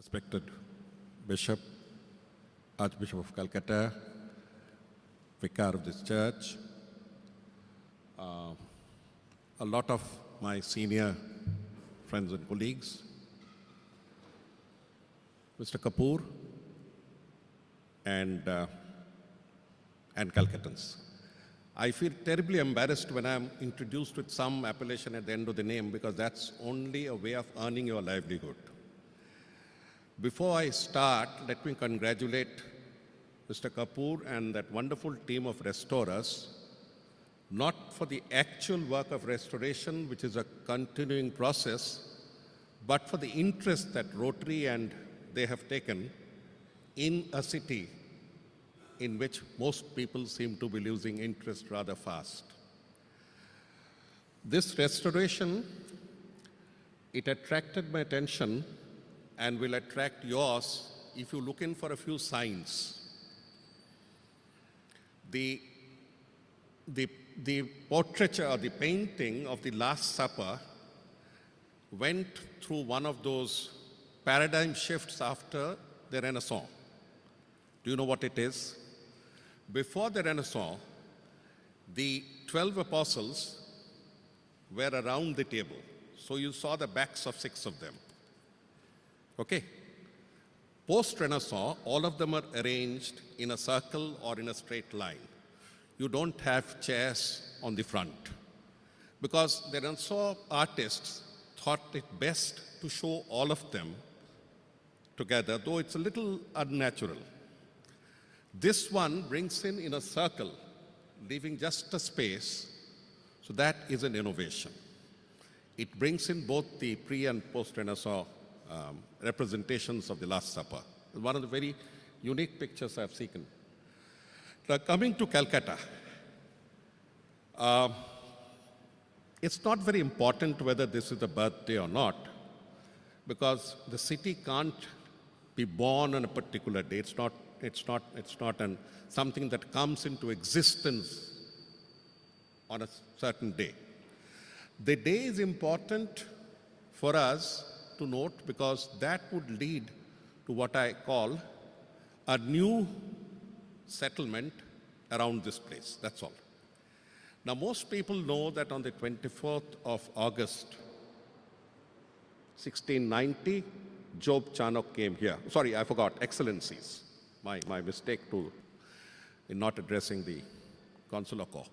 Respected Bishop, Archbishop of Calcutta, Vicar of this church, a lot of my senior friends and colleagues, Mr. Kapoor, and Calcuttans. I feel terribly embarrassed when I'm introduced with some appellation at the end of the name because that's only a way of earning your livelihood. Before I start, let me congratulate Mr. Kapoor and that wonderful team of restorers, not for the actual work of restoration, which is a continuing process, but for the interest that Rotary and they have taken in a city in which most people seem to be losing interest rather fast. This restoration, it attracted my attention and will attract yours if you look in for a few signs. The portraiture or the painting of the Last Supper went through one of those paradigm shifts after the Renaissance. Do you know what it is? Before the Renaissance, the 12 apostles were around the table. So you saw the backs of 6 of them. Okay? Post-Renaissance, all of them are arranged in a circle or in a straight line. You don't have chairs on the front because the Renaissance artists thought it best to show all of them together, though it's a little unnatural. This one brings in a circle, leaving just a space, so that is an innovation. It brings in both the pre- and post-Renaissance representations of the Last Supper. One of the very unique pictures I've seen. Now, coming to Calcutta, it's not very important whether this is a birthday or not, because the city can't be born on a particular day. It's not something that comes into existence on a certain day. The day is important for us to note because that would lead to what I call a new settlement around this place. That's all. Now, most people know that on the 24th of August, 1690, Job Charnock came here. Sorry, I forgot, Excellencies. My mistake in not addressing the consular corps.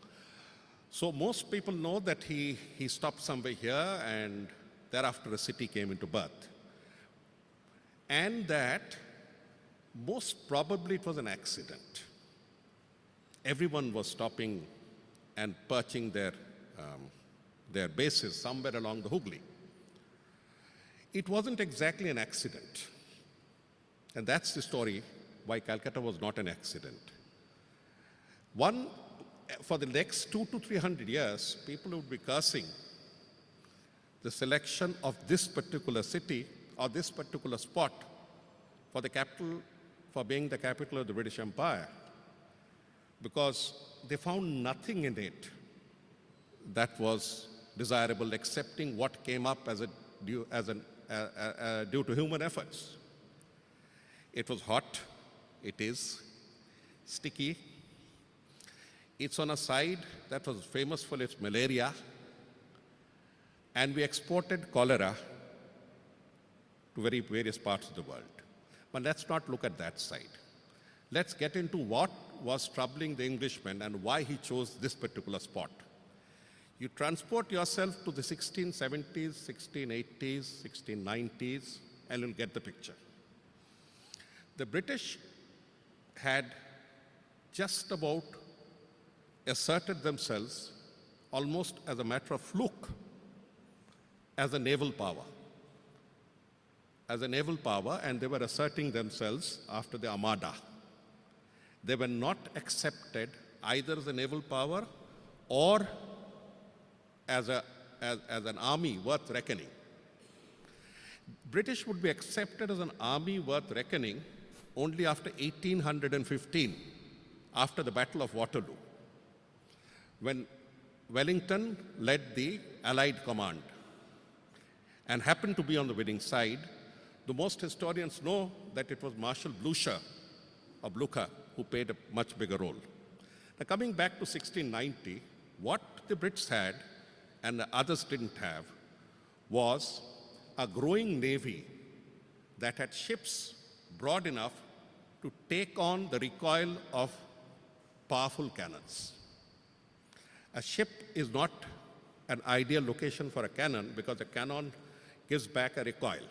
So most people know that he stopped somewhere here and thereafter a city came into birth. And that most probably it was an accident. Everyone was stopping and perching their bases somewhere along the Hooghly. It wasn't exactly an accident. And that's the story why Calcutta was not an accident. For the next 200 to 300 years, people would be cursing the selection of this particular city or this particular spot for the capital, for being the capital of the British Empire, because they found nothing in it that was desirable excepting what came up due to human efforts. It was hot, it is sticky. It's on a side that was famous for its malaria, and we exported cholera to various parts of the world. But let's not look at that side. Let's get into what was troubling the Englishman and why he chose this particular spot. You transport yourself to the 1670s, 1680s, 1690s, and you'll get the picture. The British had just about asserted themselves almost as a matter of fluke as a naval power. And they were asserting themselves after the Armada. They were not accepted either as a naval power or as an army worth reckoning. British would be accepted as an army worth reckoning only after 1815, after the Battle of Waterloo, when Wellington led the Allied command and happened to be on the winning side. The most historians know that it was Marshal Blucher, or Blucher, who played a much bigger role. Now, coming back to 1690, what the Brits had and the others didn't have was a growing navy that had ships broad enough to take on the recoil of powerful cannons. A ship is not an ideal location for a cannon because a cannon gives back a recoil.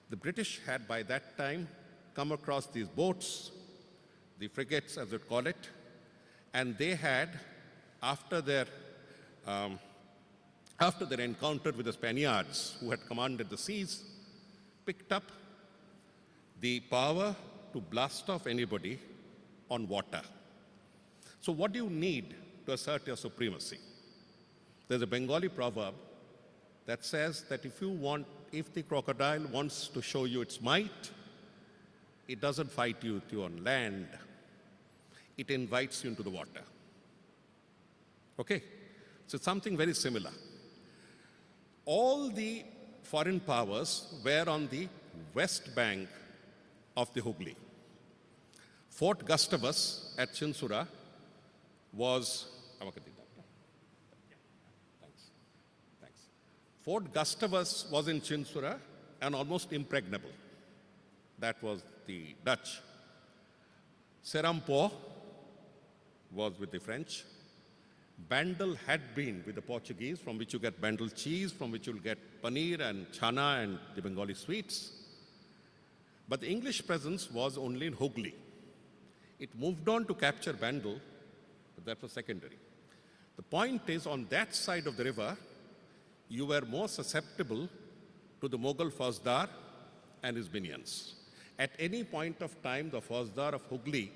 The British had by that time come across these boats, the frigates as we call it, and they had, after their encounter with the Spaniards who had commanded the seas, picked up the power to blast off anybody on water. So what do you need to assert your supremacy? There's a Bengali proverb that says that if the crocodile wants to show you its might, it doesn't fight you with you on land. It invites you into the water. Okay? So it's something very similar. All the foreign powers were on the west bank of the Hooghly. Fort Gustavus at Chinsura was, Fort Gustavus was in Chinsura and almost impregnable. That was the Dutch. Serampore was with the French. Bandel had been with the Portuguese, from which you get Bandel cheese, from which you'll get paneer and chana and the Bengali sweets. But the English presence was only in Hooghly. It moved on to capture Bandel, but that was secondary. The point is, on that side of the river, you were more susceptible to the Mughal Fauzdar and his minions. At any point of time, the Fauzdar of Hooghly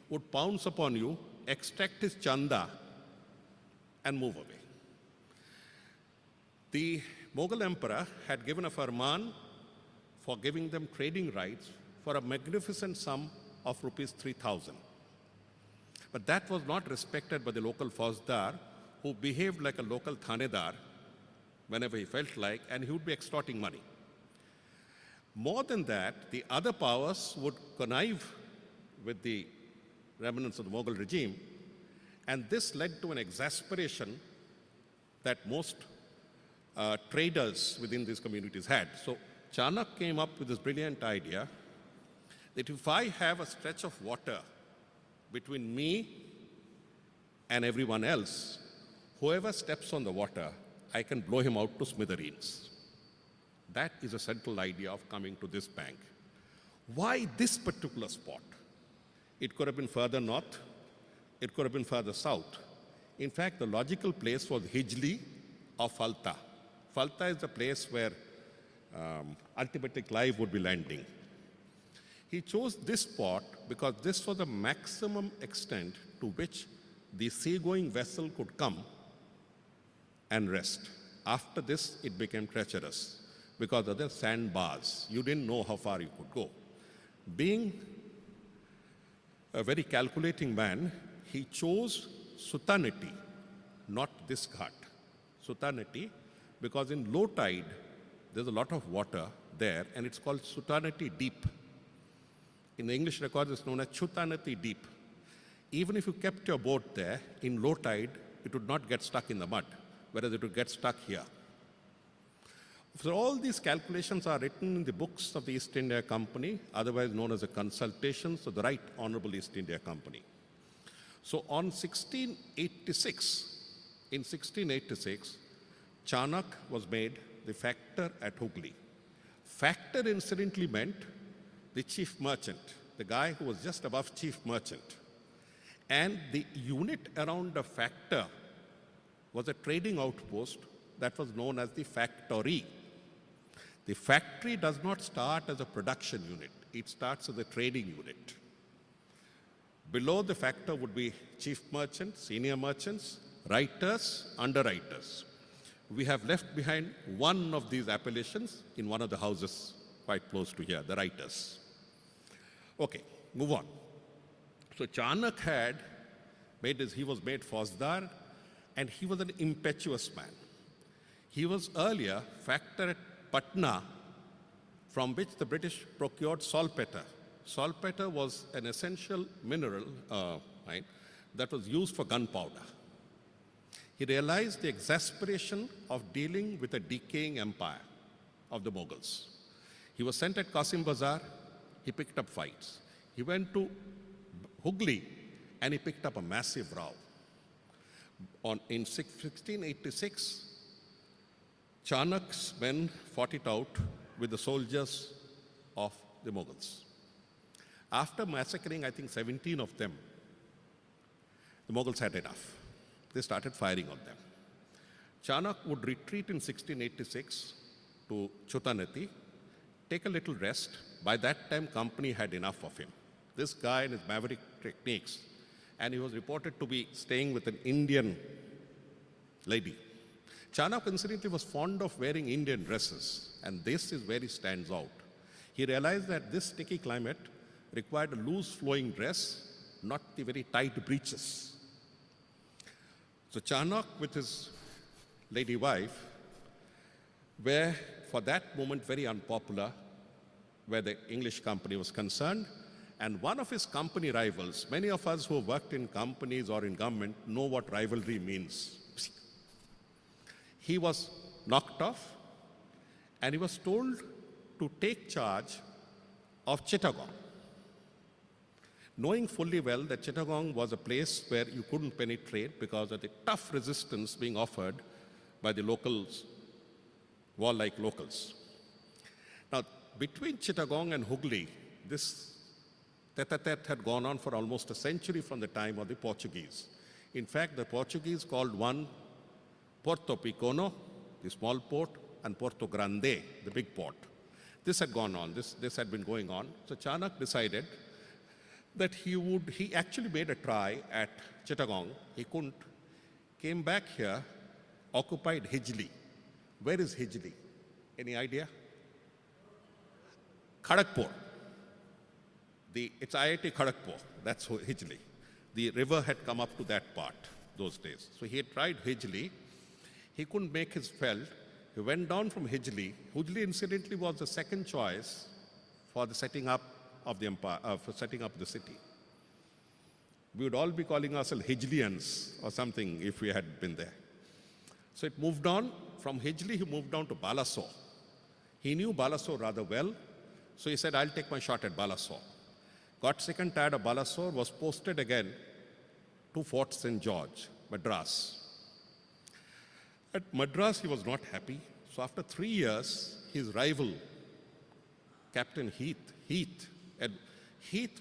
would pounce upon you, extract his chanda, and move away. The Mughal emperor had given a farman for giving them trading rights for a magnificent sum of rupees 3,000. But that was not respected by the local Fauzdar, who behaved like a local Thanedar whenever he felt like, and he would be extorting money. More than that, the other powers would connive with the remnants of the Mughal regime, and this led to an exasperation that most traders within these communities had. So Chanak came up with this brilliant idea that if I have a stretch of water between me and everyone else, whoever steps on the water, I can blow him out to smithereens. That is a central idea of coming to this bank. Why this particular spot? It could have been further north. It could have been further south. In fact, the logical place was Hijli or Falta. Falta is the place where ultimately Clive would be landing. He chose this spot because this was the maximum extent to which the seagoing vessel could come and rest. After this, it became treacherous because of the sandbars. You didn't know how far you could go. Being a very calculating man, he chose Sutanati, not this ghat. Sutanati, because in low tide, there's a lot of water there, and it's called Sutanati Deep. In the English records, it's known as Chutanati Deep. Even if you kept your boat there, in low tide, it would not get stuck in the mud, whereas it would get stuck here. So all these calculations are written in the books of the East India Company, otherwise known as the Consultations of the Right Honorable East India Company. So on 1686, in 1686, Chanak was made the factor at Hooghly. Factor incidentally meant the chief merchant, the guy who was just above chief merchant. And the unit around the factor was a trading outpost that was known as the factory. The factory does not start as a production unit. It starts as a trading unit. Below the factor would be chief merchants, senior merchants, writers, underwriters. We have left behind one of these appellations in one of the houses quite close to here, the writers. Okay, move on. So Chanak had made this, he was made Fauzdar, and he was an impetuous man. He was earlier factor at Patna from which the British procured saltpeter. Saltpeter was an essential mineral right, that was used for gunpowder. He realized the exasperation of dealing with a decaying empire of the Mughals. He was sent at Qasim Bazar. He picked up fights. He went to Hooghly and he picked up a massive row. In 1686, Chanak's men fought it out with the soldiers of the Mughals. After massacring, I think, 17 of them, the Mughals had enough. They started firing on them. Chanak would retreat in 1686 to Chutanati, take a little rest. By that time, company had enough of him. This guy and his maverick techniques, and he was reported to be staying with an Indian lady. Chanak, incidentally, was fond of wearing Indian dresses, and this is where he stands out. He realized that this sticky climate required a loose flowing dress, not the very tight breeches. So Chanak with his lady wife were, for that moment, very unpopular where the English company was concerned. And one of his company rivals, many of us who have worked in companies or in government know what rivalry means. He was knocked off and he was told to take charge of Chittagong, knowing fully well that Chittagong was a place where you couldn't penetrate because of the tough resistance being offered by the locals, warlike locals. Now, between Chittagong and Hooghly, this tete-a-tete had gone on for almost a century from the time of the Portuguese. In fact, the Portuguese called one Porto Pequeno, the small port, and Porto Grande, the big port. This had gone on, this had been going on. So Chanak decided that he actually made a try at Chittagong. He couldn't, came back here, occupied Hijli. Where is Hijli? Any idea? Kharagpur. It's IIT Kharagpur, that's Hijli. The river had come up to that part those days. So he had tried Hijli. He couldn't make his felt. He went down from Hijli. Hijli, incidentally, was the second choice for the setting up of the empire, for setting up the city. We would all be calling ourselves Hijlians or something if we had been there. So it moved on. From Hijli, he moved down to Balasore. He knew Balasore rather well, so he said, I'll take my shot at Balasore. Got sick and tired of Balasore, was posted again to Fort St. George, Madras. At Madras, he was not happy. So after 3 years, his rival, Captain Heath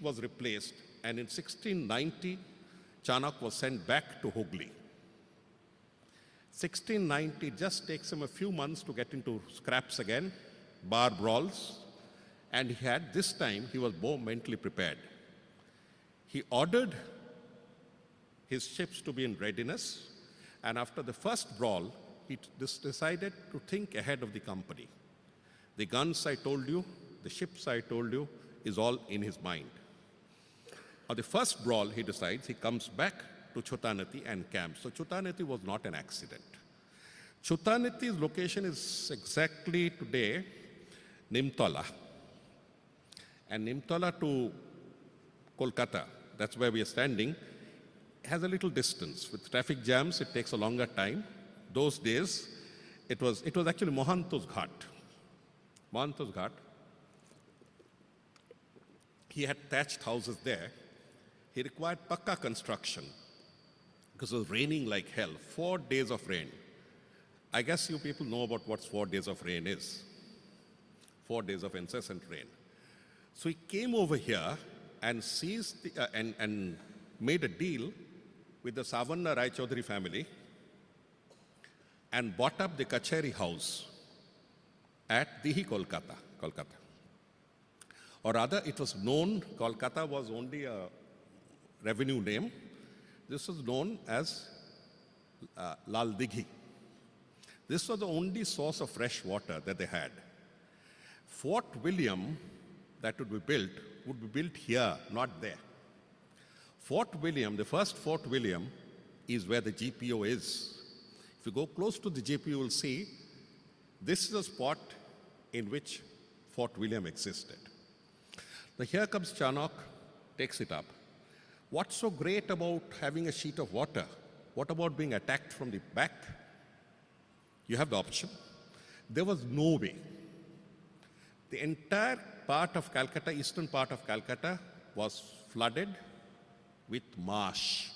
was replaced, and in 1690, Chanak was sent back to Hooghly. 1690 just takes him a few months to get into scraps again, bar brawls, and this time, he was more mentally prepared. He ordered his ships to be in readiness, and after the first brawl, he decided to think ahead of the company. The guns I told you, the ships I told you, is all in his mind. On the first brawl, he decides, he comes back to Chutanati and camps. So Chutanati was not an accident. Chutanati's location is exactly today Nimtola. And Nimtola to Kolkata, that's where we are standing, has a little distance. With traffic jams, it takes a longer time. Those days, it was actually Mohantos Ghat. Mohantos Ghat. He had thatched houses there. He required pakka construction because it was raining like hell. 4 days of rain. I guess you people know about what 4 days of rain is. 4 days of incessant rain. So he came over here and and made a deal with the Savanna Rai Chaudhary family and bought up the Kacheri house at Dihi, Kolkata. Or rather, it was known, Kolkata was only a revenue name. This was known as Lal Dighi. This was the only source of fresh water that they had. Fort William that would be built here, not there. Fort William, the first Fort William, is where the GPO is. If you go close to the GPO, you will see this is a spot in which Fort William existed. Now here comes Charnock, takes it up. What's so great about having a sheet of water? What about being attacked from the back? You have the option. There was no way. The entire part of Calcutta, eastern part of Calcutta, was flooded with marsh,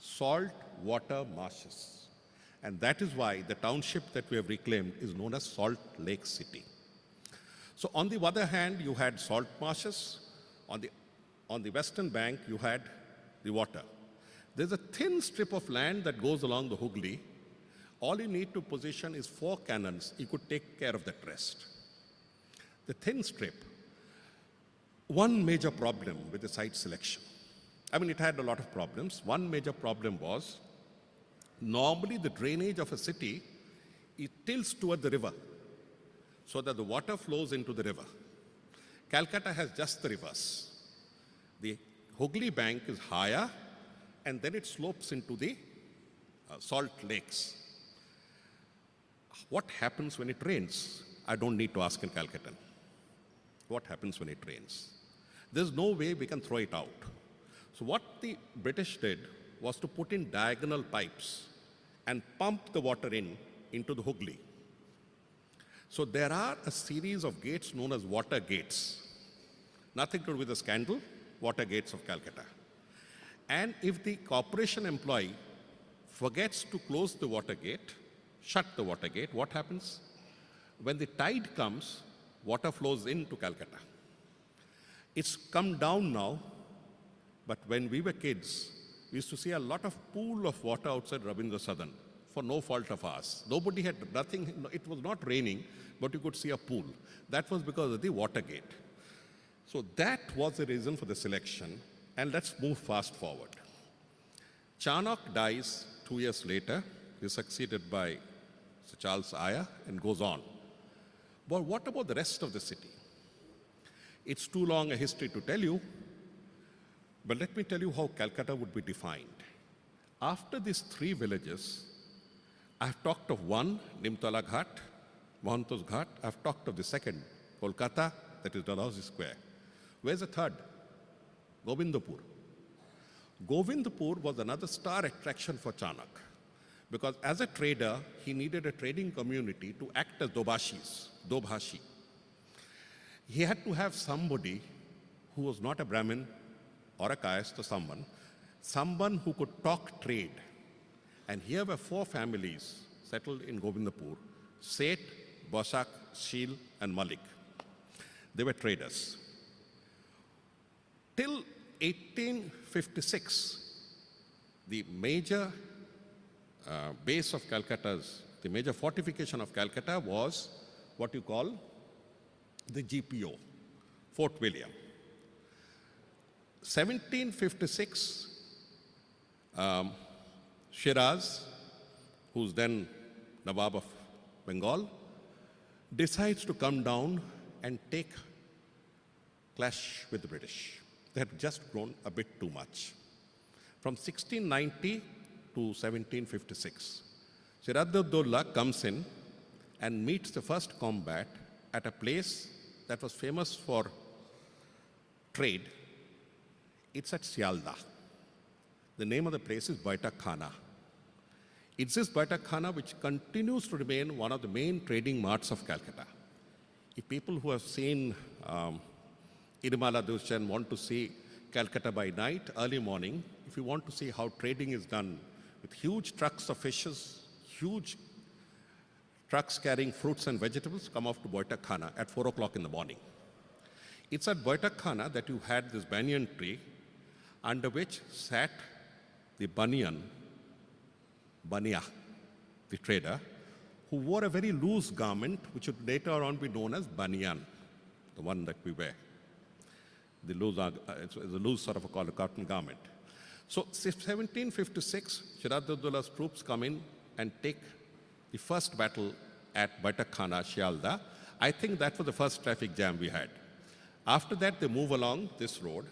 salt water marshes. And that is why the township that we have reclaimed is known as Salt Lake City. So on the other hand, you had salt marshes. On the western bank, you had the water. There's a thin strip of land that goes along the Hooghly. All you need to position is 4 cannons. You could take care of that rest. The thin strip, one major problem with the site selection. I mean, it had a lot of problems. One major problem was, normally the drainage of a city, it tilts toward the river so that the water flows into the river. Calcutta has just the reverse. The Hooghly bank is higher, and then it slopes into the salt lakes. What happens when it rains? I don't need to ask in Calcutta. What happens when it rains? There's no way we can throw it out. So what the British did was to put in diagonal pipes and pump the water into the Hooghly. So there are a series of gates known as water gates. Nothing to do with the scandal, water gates of Calcutta. And if the corporation employee forgets to close the water gate, shut the water gate, what happens? When the tide comes, water flows into Calcutta. It's come down now, but when we were kids, we used to see a lot of pool of water outside Rabindra Sadan for no fault of ours. Nobody had nothing, it was not raining, but you could see a pool. That was because of the water gate. So that was the reason for the selection, and let's move fast forward. Charnock dies 2 years later. He's succeeded by Sir Charles Eyre and goes on. But what about the rest of the city? It's too long a history to tell you, but let me tell you how Calcutta would be defined. After these 3 villages, I've talked of one, Nimtala Ghat, Mohantos Ghat. I've talked of the second, Kolkata, that is Dalhousie Square. Where's the third? Govindpur. Govindpur was another star attraction for Charnock, because as a trader, he needed a trading community to act as Dobhashi. He had to have somebody who was not a Brahmin or a Kayast or someone who could talk trade. And here were 4 families settled in Govindpur: Seth, Bosak, Sheel, and Malik. They were traders. Till 1856, the major base of Calcutta's, the major fortification of Calcutta was what you call the GPO, Fort William. 1756, Shiraz, who's then Nawab of Bengal, decides to come down and take clash with the British. They had just grown a bit too much. From 1690 to 1756, Shiraz-ud-Dowla comes in and meets the first combat at a place that was famous for trade. It's at Sialda. The name of the place is Baitak Khana. It's this Baitak Khana which continues to remain one of the main trading marts of Calcutta. If people who have seen Irmala Dushan want to see Calcutta by night, early morning, if you want to see how trading is done with huge trucks of fishes, huge trucks carrying fruits and vegetables, come off to Baitak Khana at 4 o'clock in the morning. It's at Baitak Khana that you had this banyan tree under which sat the Baniya, the trader, who wore a very loose garment which would later on be known as banyan, the one that we wear. The loose, it's a loose sort of a cotton garment. So 1756, Shiraz-ud-Dowla's troops come in and take the first battle at Baitak Khana, Sialda. I think that was the first traffic jam we had. After that, they move along this road,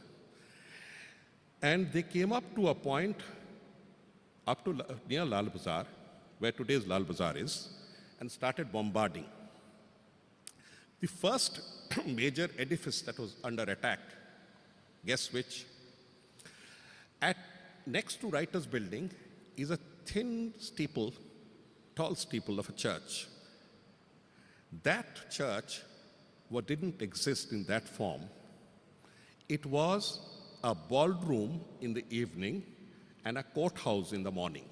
and they came up to a point up to near Lal Bazaar, where today's Lal Bazaar is, and started bombarding. The first major edifice that was under attack. Guess which? Next to Writers' Building is a thin steeple, tall steeple of a church. That church didn't exist in that form. It was a ballroom in the evening and a courthouse in the morning.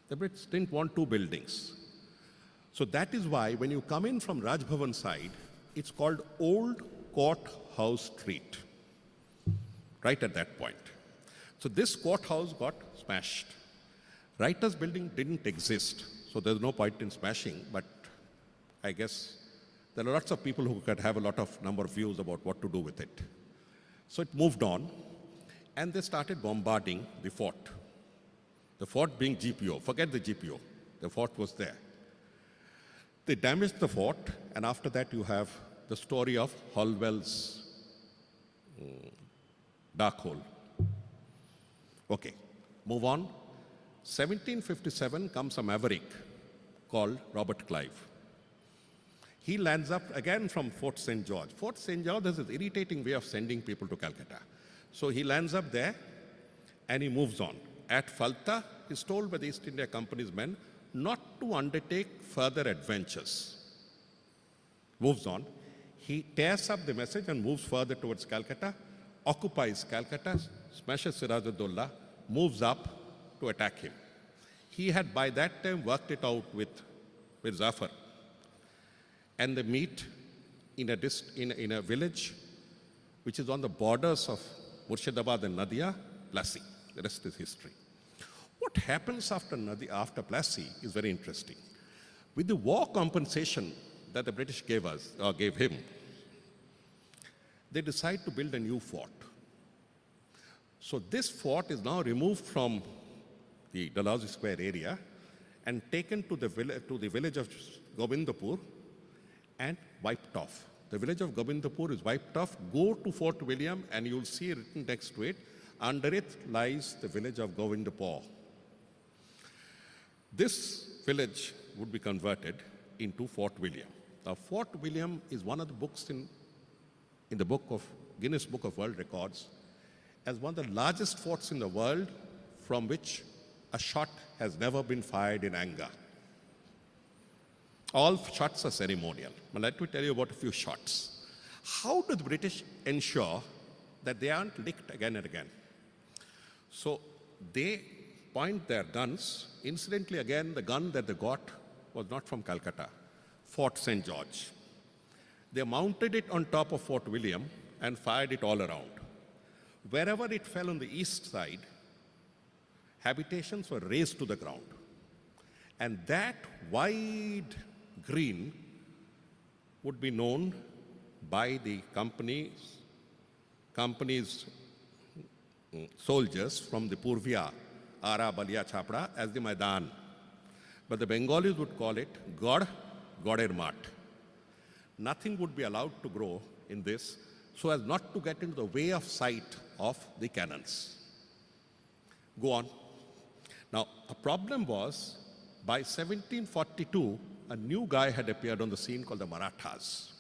The Brits didn't want two buildings. So that is why when you come in from Raj Bhavan side, it's called Old Courthouse Street, right at that point. So this courthouse got smashed. Writers' Building didn't exist, so there's no point in smashing, but I guess there are lots of people who could have a lot of number of views about what to do with it. So it moved on, and they started bombarding the fort. The fort being GPO. Forget the GPO. The fort was there. They damaged the fort, and after that you have the story of Holwell's dark hole. Okay, move on. 1757 comes a maverick called Robert Clive. He lands up again from Fort St. George. Fort St. George is an irritating way of sending people to Calcutta. So he lands up there and he moves on. At Falta, he's told by the East India Company's men not to undertake further adventures. Moves on. He tears up the message and moves further towards Calcutta, occupies Calcutta, smashes Siraj-ud-Dowla, moves up to attack him. He had by that time worked it out with Zafar. And they meet in a village which is on the borders of Murshidabad and Nadia, Plassey. The rest is history. What happens after Plassey is very interesting. With the war compensation that the British gave him, they decide to build a new fort. So this fort is now removed from the Dalhousie Square area and taken to the village of Govindpur and wiped off. The village of Govindpur is wiped off. Go to Fort William and you'll see written next to it, under it lies the village of Govindpur. This village would be converted into Fort William. Now, Fort William is one of the books in the Guinness Book of World Records as one of the largest forts in the world from which a shot has never been fired in anger. All shots are ceremonial. But let me tell you about a few shots. How do the British ensure that they aren't licked again and again? So they point their guns. Incidentally, again, the gun that they got was not from Calcutta, Fort St. George. They mounted it on top of Fort William and fired it all around. Wherever it fell on the east side, habitations were razed to the ground. And that wide green would be known by the company's soldiers from the Purvia, Ara, Balia, Chapra, as the Maidan. But the Bengalis would call it Goder Mat. Nothing would be allowed to grow in this so as not to get into the way of sight of the cannons. Go on. Now, a problem was, by 1742, a new guy had appeared on the scene called the Marathas.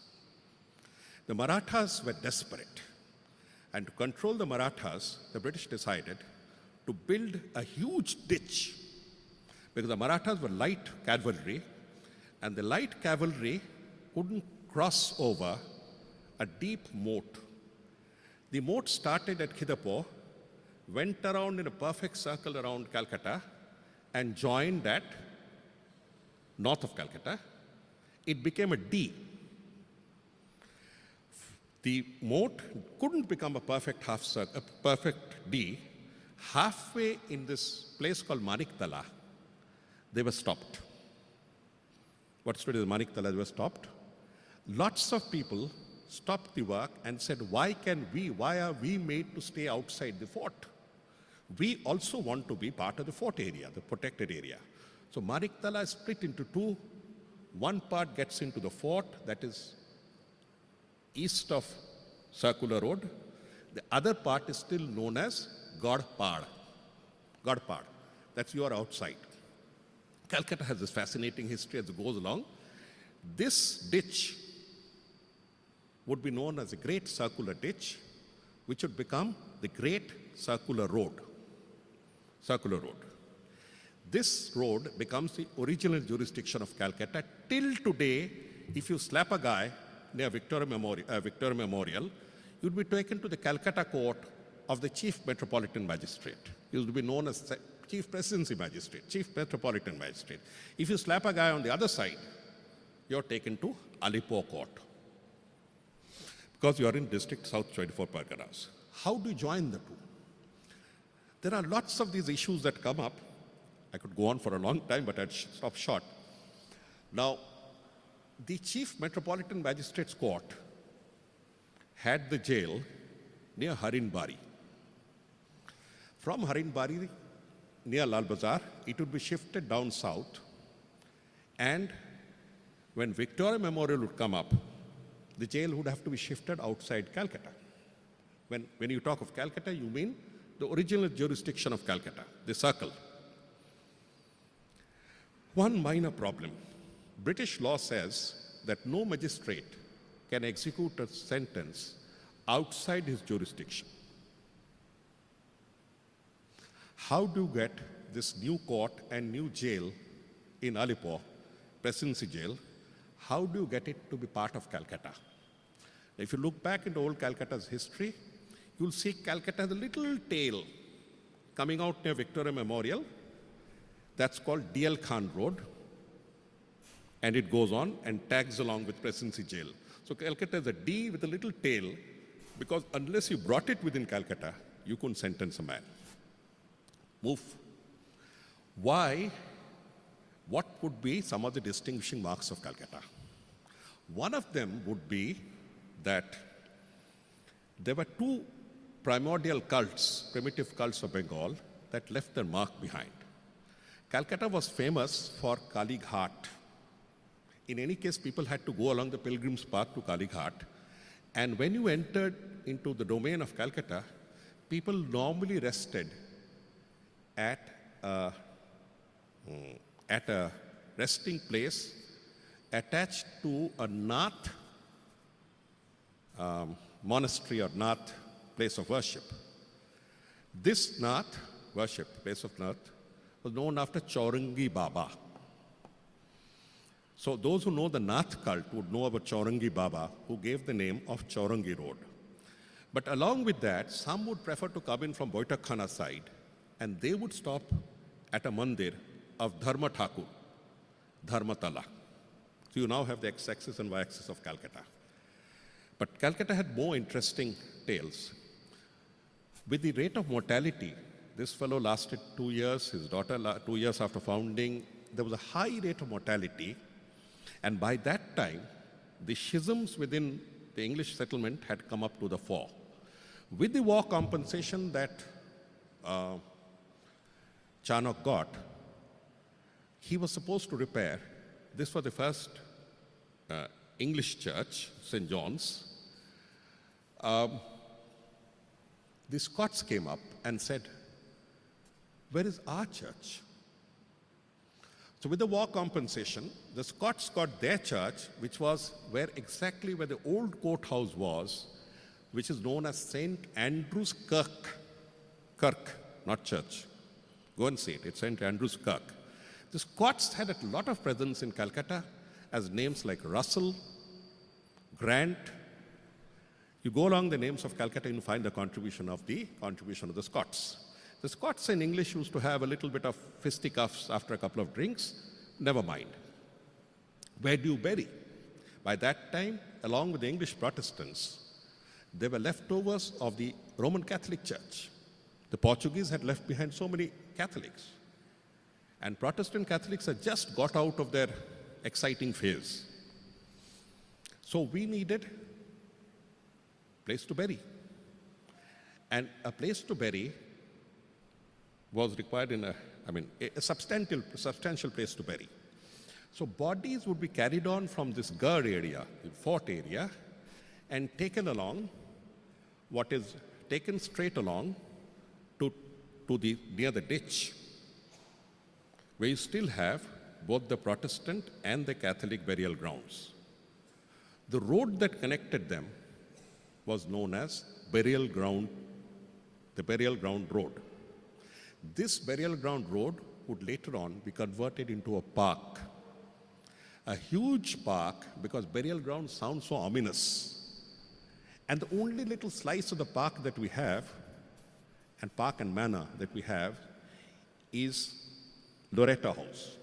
The Marathas were desperate. And to control the Marathas, the British decided to build a huge ditch, because the Marathas were light cavalry, and the light cavalry couldn't cross over a deep moat. The moat started at Khidapur, went around in a perfect circle around Calcutta, and joined at north of Calcutta. It became a D. The moat couldn't become a perfect half circle, a perfect D. Halfway in this place called Maniktala, they were stopped. What stood is Maniktala, they were stopped. Lots of people stopped the work and said, why are we made to stay outside the fort? We also want to be part of the fort area, the protected area. So Maniktala is split into two. One part gets into the fort, that is east of Circular Road. The other part is still known as Godpad. Godpad. That's your outside. Calcutta has this fascinating history as it goes along. This ditch would be known as a great circular ditch, which would become the Great Circular Road. Circular Road. This road becomes the original jurisdiction of Calcutta. Till today, if you slap a guy near Victoria Memorial, you'd be taken to the Calcutta court of the Chief Metropolitan Magistrate. He would be known as Chief Presidency Magistrate, Chief Metropolitan Magistrate. If you slap a guy on the other side, you're taken to Alipo Court because you are in District South 24 Parganas. How do you join the two? There are lots of these issues that come up. I could go on for a long time, but I'd stop short. Now, the Chief Metropolitan Magistrate's Court had the jail near Harinbari. From Harinbari, near Lal Bazar, it would be shifted down south, and when Victoria Memorial would come up, the jail would have to be shifted outside Calcutta. When you talk of Calcutta, you mean the original jurisdiction of Calcutta, the circle. One minor problem. British law says that no magistrate can execute a sentence outside his jurisdiction. How do you get this new court and new jail in Alipo, Presidency Jail, how do you get it to be part of Calcutta? If you look back into old Calcutta's history, you'll see Calcutta has a little tail coming out near Victoria Memorial. That's called D.L. Khan Road. And it goes on and tags along with Presidency Jail. So Calcutta is a D with a little tail, because unless you brought it within Calcutta, you couldn't sentence a man. Move. Why? What would be some of the distinguishing marks of Calcutta? One of them would be that there were two primordial cults, primitive cults of Bengal, that left their mark behind. Calcutta was famous for Kali Ghat. In any case, people had to go along the pilgrim's path to Kali Ghat. And when you entered into the domain of Calcutta, people normally rested at a resting place attached to a Nath monastery or Nath place of worship. This Nath worship, place of Nath, was known after Chaurangi Baba. So those who know the Nath cult would know about Chaurangi Baba, who gave the name of Chaurangi Road. But along with that, some would prefer to come in from Boitakhana side, and they would stop at a mandir of Dharma Thakur, Dharmatala. So you now have the x-axis and y-axis of Calcutta. But Calcutta had more interesting tales. With the rate of mortality, this fellow lasted 2 years, his daughter 2 years after founding, there was a high rate of mortality. And by that time, the schisms within the English settlement had come up to the fore. With the war compensation that Charnock got, he was supposed to repair. This was the first English church, St. John's. The Scots came up and said, "Where is our church?" So with the war compensation, the Scots got their church, which was exactly where the old courthouse was, which is known as St. Andrew's Kirk. Kirk, not church. Go and see it. It's St. Andrew's Kirk. The Scots had a lot of presence in Calcutta as names like Russell, Grant. You go along the names of Calcutta and you find the contribution of the Scots. The Scots in English used to have a little bit of fisticuffs after a couple of drinks. Never mind. Where do you bury? By that time, along with the English Protestants, there were leftovers of the Roman Catholic Church. The Portuguese had left behind so many Catholics. And Protestant Catholics had just got out of their exciting phase. So we needed a place to bury. And a place to bury was required in a substantial place to bury. So bodies would be carried on from this Gur area, the fort area, and taken along, taken straight along to near the ditch, where you still have both the Protestant and the Catholic burial grounds. The road that connected them was known as Burial Ground, the Burial Ground Road. This Burial Ground Road would later on be converted into a park, a huge park, because burial ground sounds so ominous. And the only little slice of the park that we have, and park and manor that we have, is Loretta House.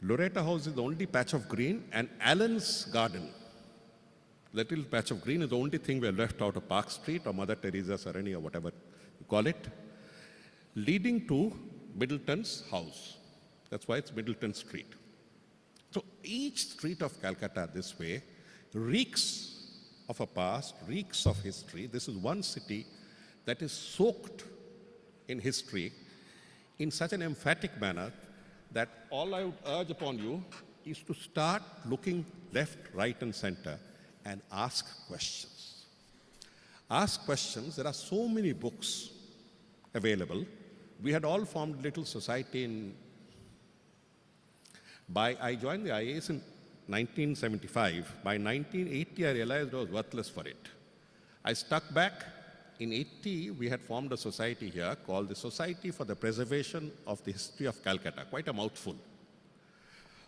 Loretta House is the only patch of green, and Allen's Garden, little patch of green, is the only thing we have left out of Park Street or Mother Teresa's or any or whatever you call it, leading to Middleton's house. That's why it's Middleton Street. So each street of Calcutta this way reeks of a past, reeks of history. This is one city that is soaked in history in such an emphatic manner that all I would urge upon you is to start looking left, right, and center and ask questions. Ask questions. There are so many books available. We had all formed a little society I joined the IAS in 1975. By 1980, I realized I was worthless for it. I stuck back. In 80, we had formed a society here called the Society for the Preservation of the History of Calcutta, quite a mouthful.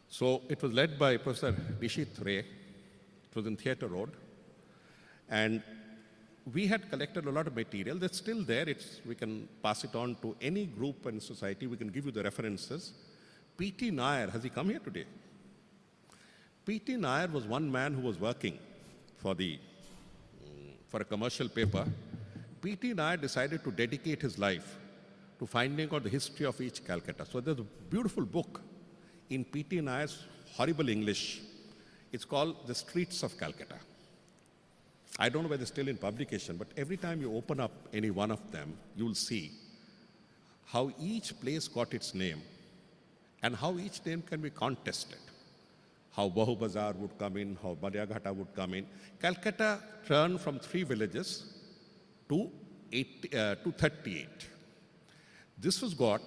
So it was led by Professor Nishit Ray. It was in Theatre Road. And we had collected a lot of material that's still there. We can pass it on to any group and society. We can give you the references. P.T. Nair, has he come here today? P.T. Nair was one man who was working for a commercial paper. P.T. Nair decided to dedicate his life to finding out the history of each Calcutta. So there's a beautiful book in P.T. Nair's horrible English. It's called The Streets of Calcutta. I don't know whether it's still in publication, but every time you open up any one of them, you'll see how each place got its name and how each name can be contested. How Bahu Bazar would come in, how Balyaghata would come in. Calcutta turned from 3 villages to 38. This was got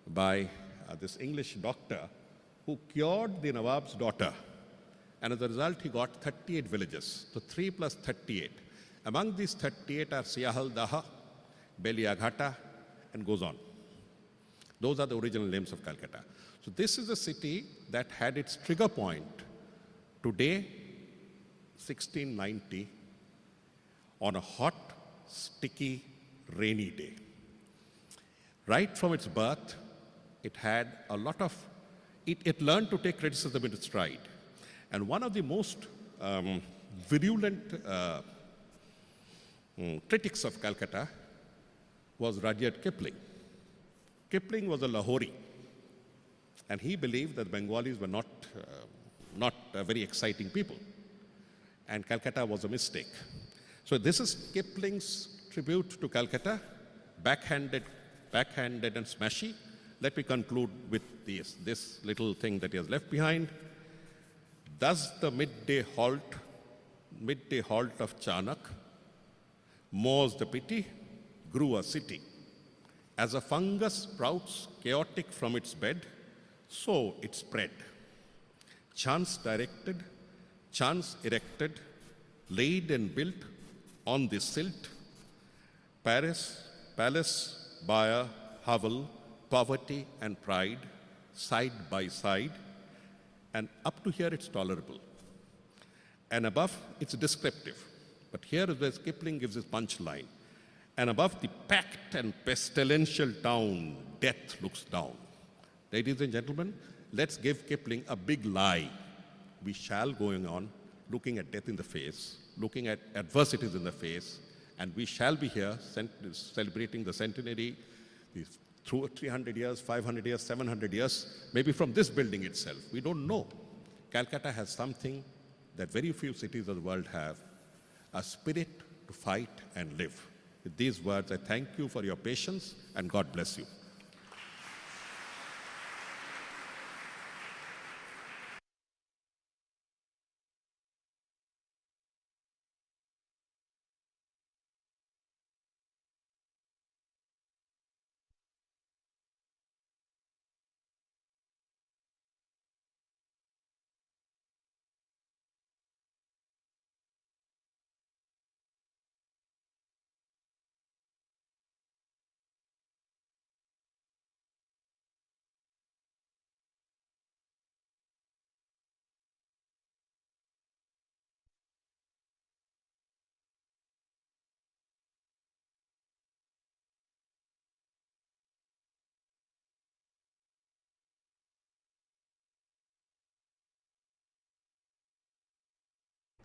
by this English doctor who cured the Nawab's daughter. And as a result, he got 38 villages. So 3 plus 38. Among these 38 are Siahal Daha, Balyaghata, and goes on. Those are the original names of Calcutta. So this is a city that had its trigger point today, 1690, on a hot, sticky, rainy day. Right from its birth, it had a lot of, it learned to take criticism in its stride. And one of the most virulent critics of Calcutta was Rudyard Kipling. Kipling was a Lahori, and he believed that Bengalis were not very exciting people, and Calcutta was a mistake. So this is Kipling's tribute to Calcutta, backhanded and smashy. Let me conclude with this little thing that he has left behind. Thus the midday halt of Chanak, more's the pity, grew a city. As a fungus sprouts chaotic from its bed, so it spread. Chance directed, chance erected, laid and built on the silt, palace, byre, hovel, poverty and pride, side by side, and up to here it's tolerable. And above, it's descriptive. But here is where Kipling gives his punchline. And above the packed and pestilential town, death looks down. Ladies and gentlemen, let's give Kipling a big lie. We shall go on looking at death in the face, looking at adversities in the face, and we shall be here celebrating the centenary through 300 years, 500 years, 700 years, maybe from this building itself. We don't know. Calcutta has something that very few cities of the world have, a spirit to fight and live. With these words, I thank you for your patience, and God bless you.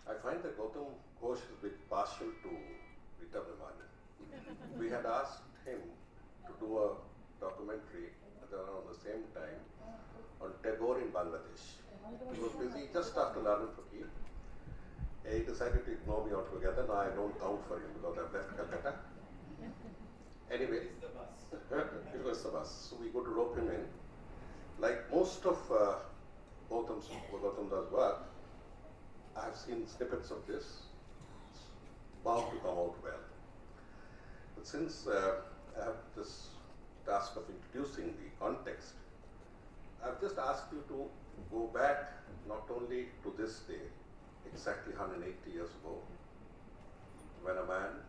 I find that Gautam Ghosh is a bit partial to Rita Bhimani. We had asked him to do a documentary around the same time on Tagore in Bangladesh. He was busy just after Lalan Fakir. He decided to ignore me altogether. Now I don't count for him because I've left Calcutta. Anyway, it was the bus. So we go to rope him in. Like most of Gautam Das work, I have seen snippets of this. It's bound to come out well. But since I have this task of introducing the context, I've just asked you to go back not only to this day, exactly 180 years ago, when a man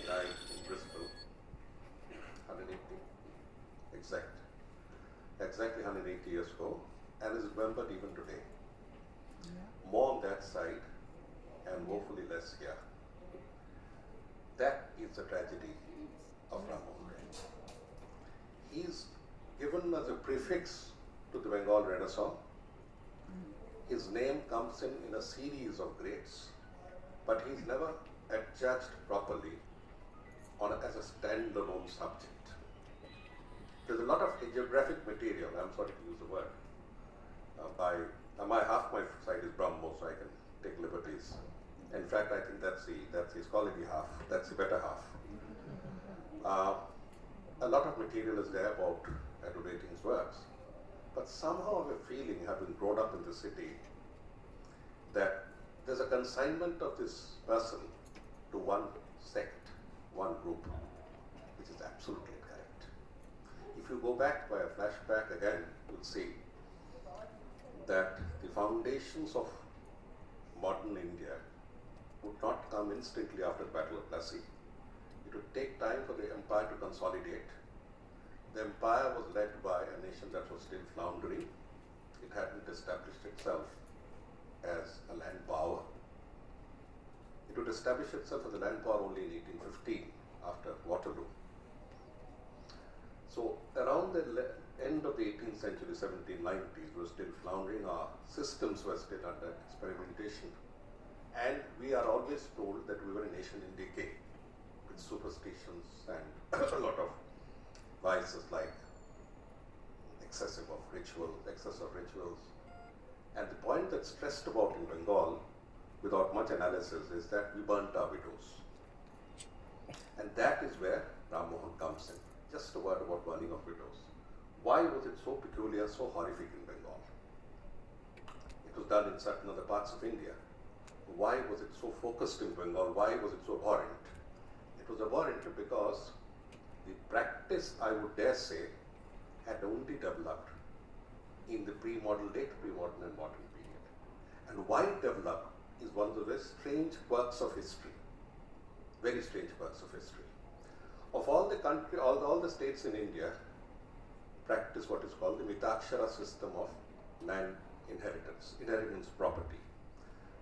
died in Bristol, 180, exactly 180 years ago, and is remembered even today. More on that side and woefully less here. That is the tragedy of Ram Mohan Roy. He's given as a prefix to the Bengal Renaissance. His name comes in a series of greats, but he's never adjudged properly as a standalone subject. There's a lot of hagiographic material, I'm sorry to use the word, half my side is Brahmo, so I can take liberties. In fact, I think that's the scholarly half, that's the better half. A lot of material is there about adulating's works, but somehow I have a feeling, having grown up in the city, that there's a consignment of this person to one sect, one group, which is absolutely incorrect. If you go back by a flashback again, you'll see that the foundations of modern India would not come instantly after the Battle of Plassey. It would take time for the empire to consolidate. The empire was led by a nation that was still floundering. It hadn't established itself as a land power. It would establish itself as a land power only in 1815, after Waterloo. So around the end of the 18th century, 1790s, we were still floundering. Our systems were still under experimentation. And we are always told that we were a nation in decay, with superstitions and a lot of vices like excess of rituals. And the point that's stressed about in Bengal, without much analysis, is that we burnt our widows. And that is where Ram Mohan comes in. Just a word about burning of widows. Why was it so peculiar, so horrific in Bengal? It was done in certain other parts of India. Why was it so focused in Bengal? Why was it so abhorrent? It was abhorrent because the practice, I would dare say, had only developed in the pre-modern, late pre-modern and modern period. And why it developed is one of the very strange quirks of history. Very strange quirks of history. Of all the country, all the states in India practice what is called the Mitakshara system of land inheritance property,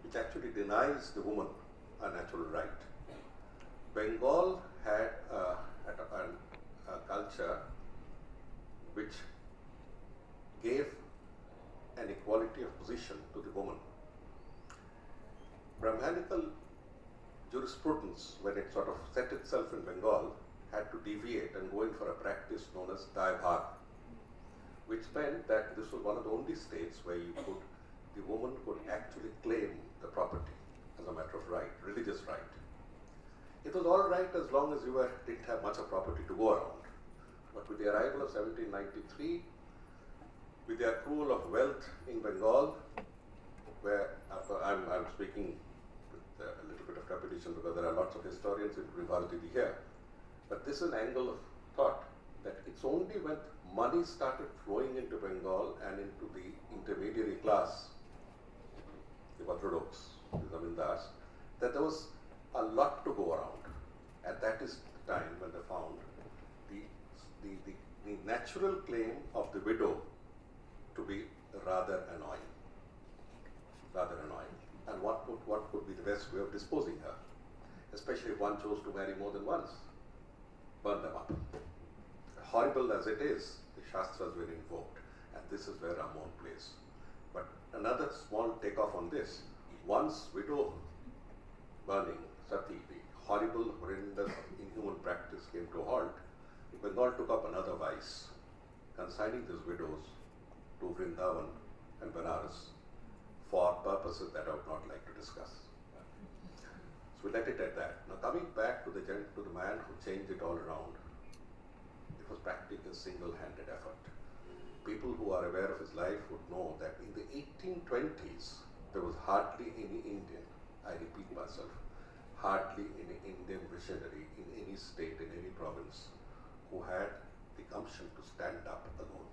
which actually denies the woman a natural right. Bengal had a culture which gave an equality of position to the woman. Brahmanical jurisprudence, when it sort of set itself in Bengal, had to deviate and go in for a practice known as Daibhag, which meant that this was one of the only states where the woman could actually claim the property as a matter of right, religious right. It was all right as long as you didn't have much of property to go around. But with the arrival of 1793, with the accrual of wealth in Bengal, where I'm speaking with a little bit of repetition because there are lots of historians, including Bharatidi here, but this is an angle of thought that it's only when money started flowing into Bengal and into the intermediary class, the Bhadradoks, the Zamindars, that there was a lot to go around. And that is the time when they found the natural claim of the widow to be rather annoying. And what could be the best way of disposing her? Especially if one chose to marry more than once. Burn them up. Horrible as it is, the Shastras were invoked, and this is where Ram Mohan plays. But another small takeoff on this, once widow burning, sati, the horrible, horrendous, inhuman practice came to a halt, Bengal took up another vice, consigning these widows to Vrindavan and Banaras for purposes that I would not like to discuss. So we let it at that. Now coming back to the man who changed it all around, it was practically a single-handed effort. People who are aware of his life would know that in the 1820s, there was hardly any Indian, I repeat myself, hardly any Indian visionary in any state, in any province, who had the gumption to stand up alone.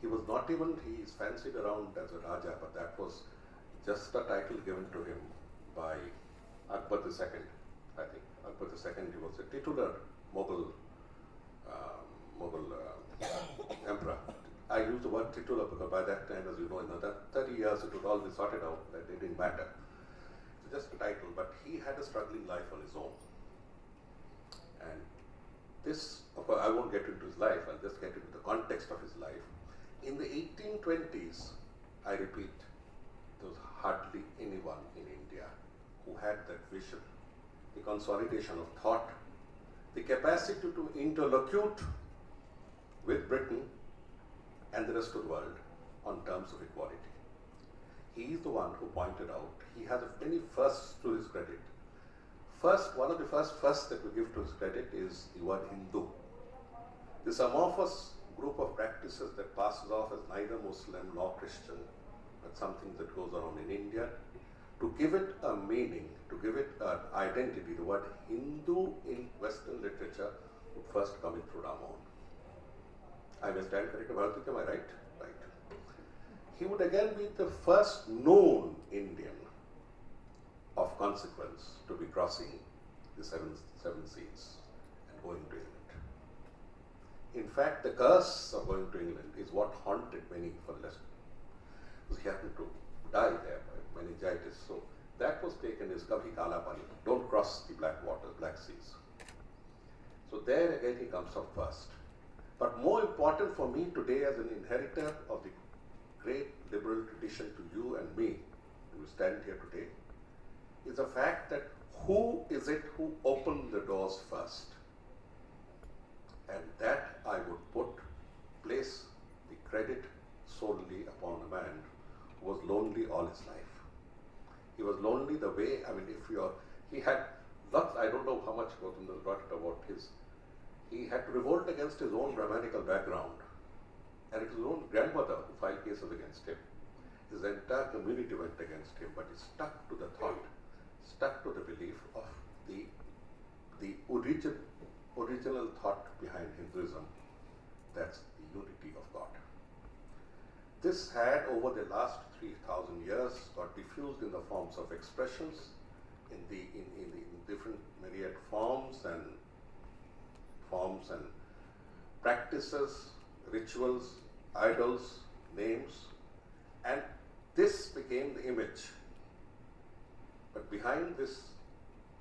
He was not even, he is fancied around as a Raja, but that was just a title given to him by Akbar II, I think. Akbar II, he was a titular Mughal emperor. I use the word titular because by that time, as you know, in another 30 years, it would all be sorted out, that it didn't matter. It's just a title, but he had a struggling life on his own. And this, of course, I won't get into his life, I'll just get into the context of his life. In the 1820s, I repeat, there was hardly anyone in India who had that vision, the consolidation of thought, the capacity to interlocute with Britain and the rest of the world on terms of equality. He is the one who pointed out, he has many firsts to his credit. First, one of the first that we give to his credit is the word Hindu. This amorphous group of practices that passes off as neither Muslim nor Christian, but something that goes around in India, to give it a meaning, to give it an identity, the word Hindu in Western literature would first come in through Ramohun. I may stand corrected, Bharatika, am I right? Right. He would again be the first known Indian of consequence to be crossing the seven seas and going to England. In fact, the curse of going to England is what haunted many for the rest. Because he happened to die there by meningitis. So that was taken as Kabhi Kala Pani. Don't cross the black waters, black seas. So there again he comes up first. But more important for me today as an inheritor of the great liberal tradition to you and me, who stand here today, is the fact that who is it who opened the doors first? And that I would place the credit solely upon a man who was lonely all his life. He was lonely the way, I mean, he had lots, I don't know how much Gautam brought it about he had to revolt against his own Brahmanical background. And it was his own grandmother who filed cases against him. His entire community went against him, but he stuck to the thought, stuck to the belief of the original thought behind Hinduism, that's the unity of God. This had, over the last 3,000 years, got diffused in the forms of expressions, in different myriad forms and practices, rituals, idols, names, and this became the image. But behind this,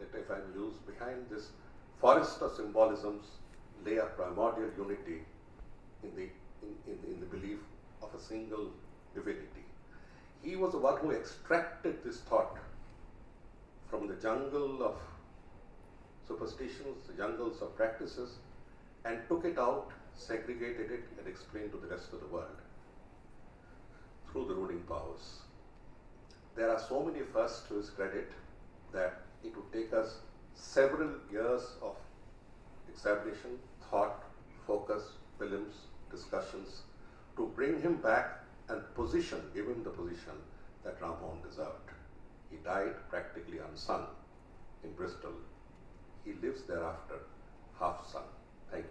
if I use, behind this forest of symbolisms lay a primordial unity in the belief of a single divinity. He was the one who extracted this thought from the jungle of superstitions, the jungles of practices, and took it out, segregated it, and explained to the rest of the world through the ruling powers. There are so many firsts to his credit that it would take us several years of examination, thought, focus, films, discussions to bring him back and give him the position that Ramohun deserved. He died practically unsung in Bristol. He lives thereafter half sung. Thank you.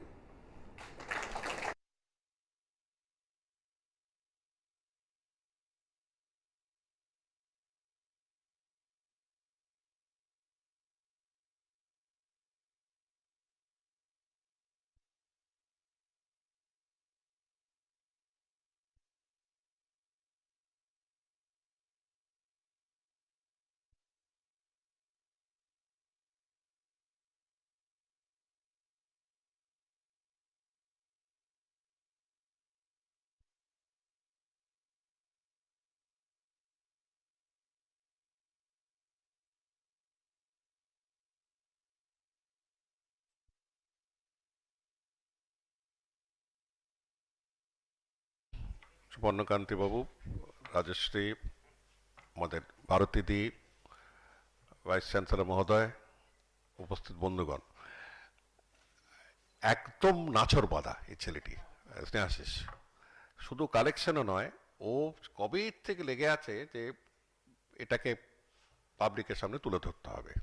সুবর্ণকান্তি বাবু, রাজশ্রী, আমাদের ভারতীদি, vice chancellor মহোদয়, উপস্থিত বন্ধুগণ, একদম নাছর বাঁধা এই ছেলেটি স্নেহাশিস। শুধু কালেকশনও নয়, ও কবে থেকে লেগে আছে যে এটাকে পাবলিকের সামনে তুলে ধরতে হবে।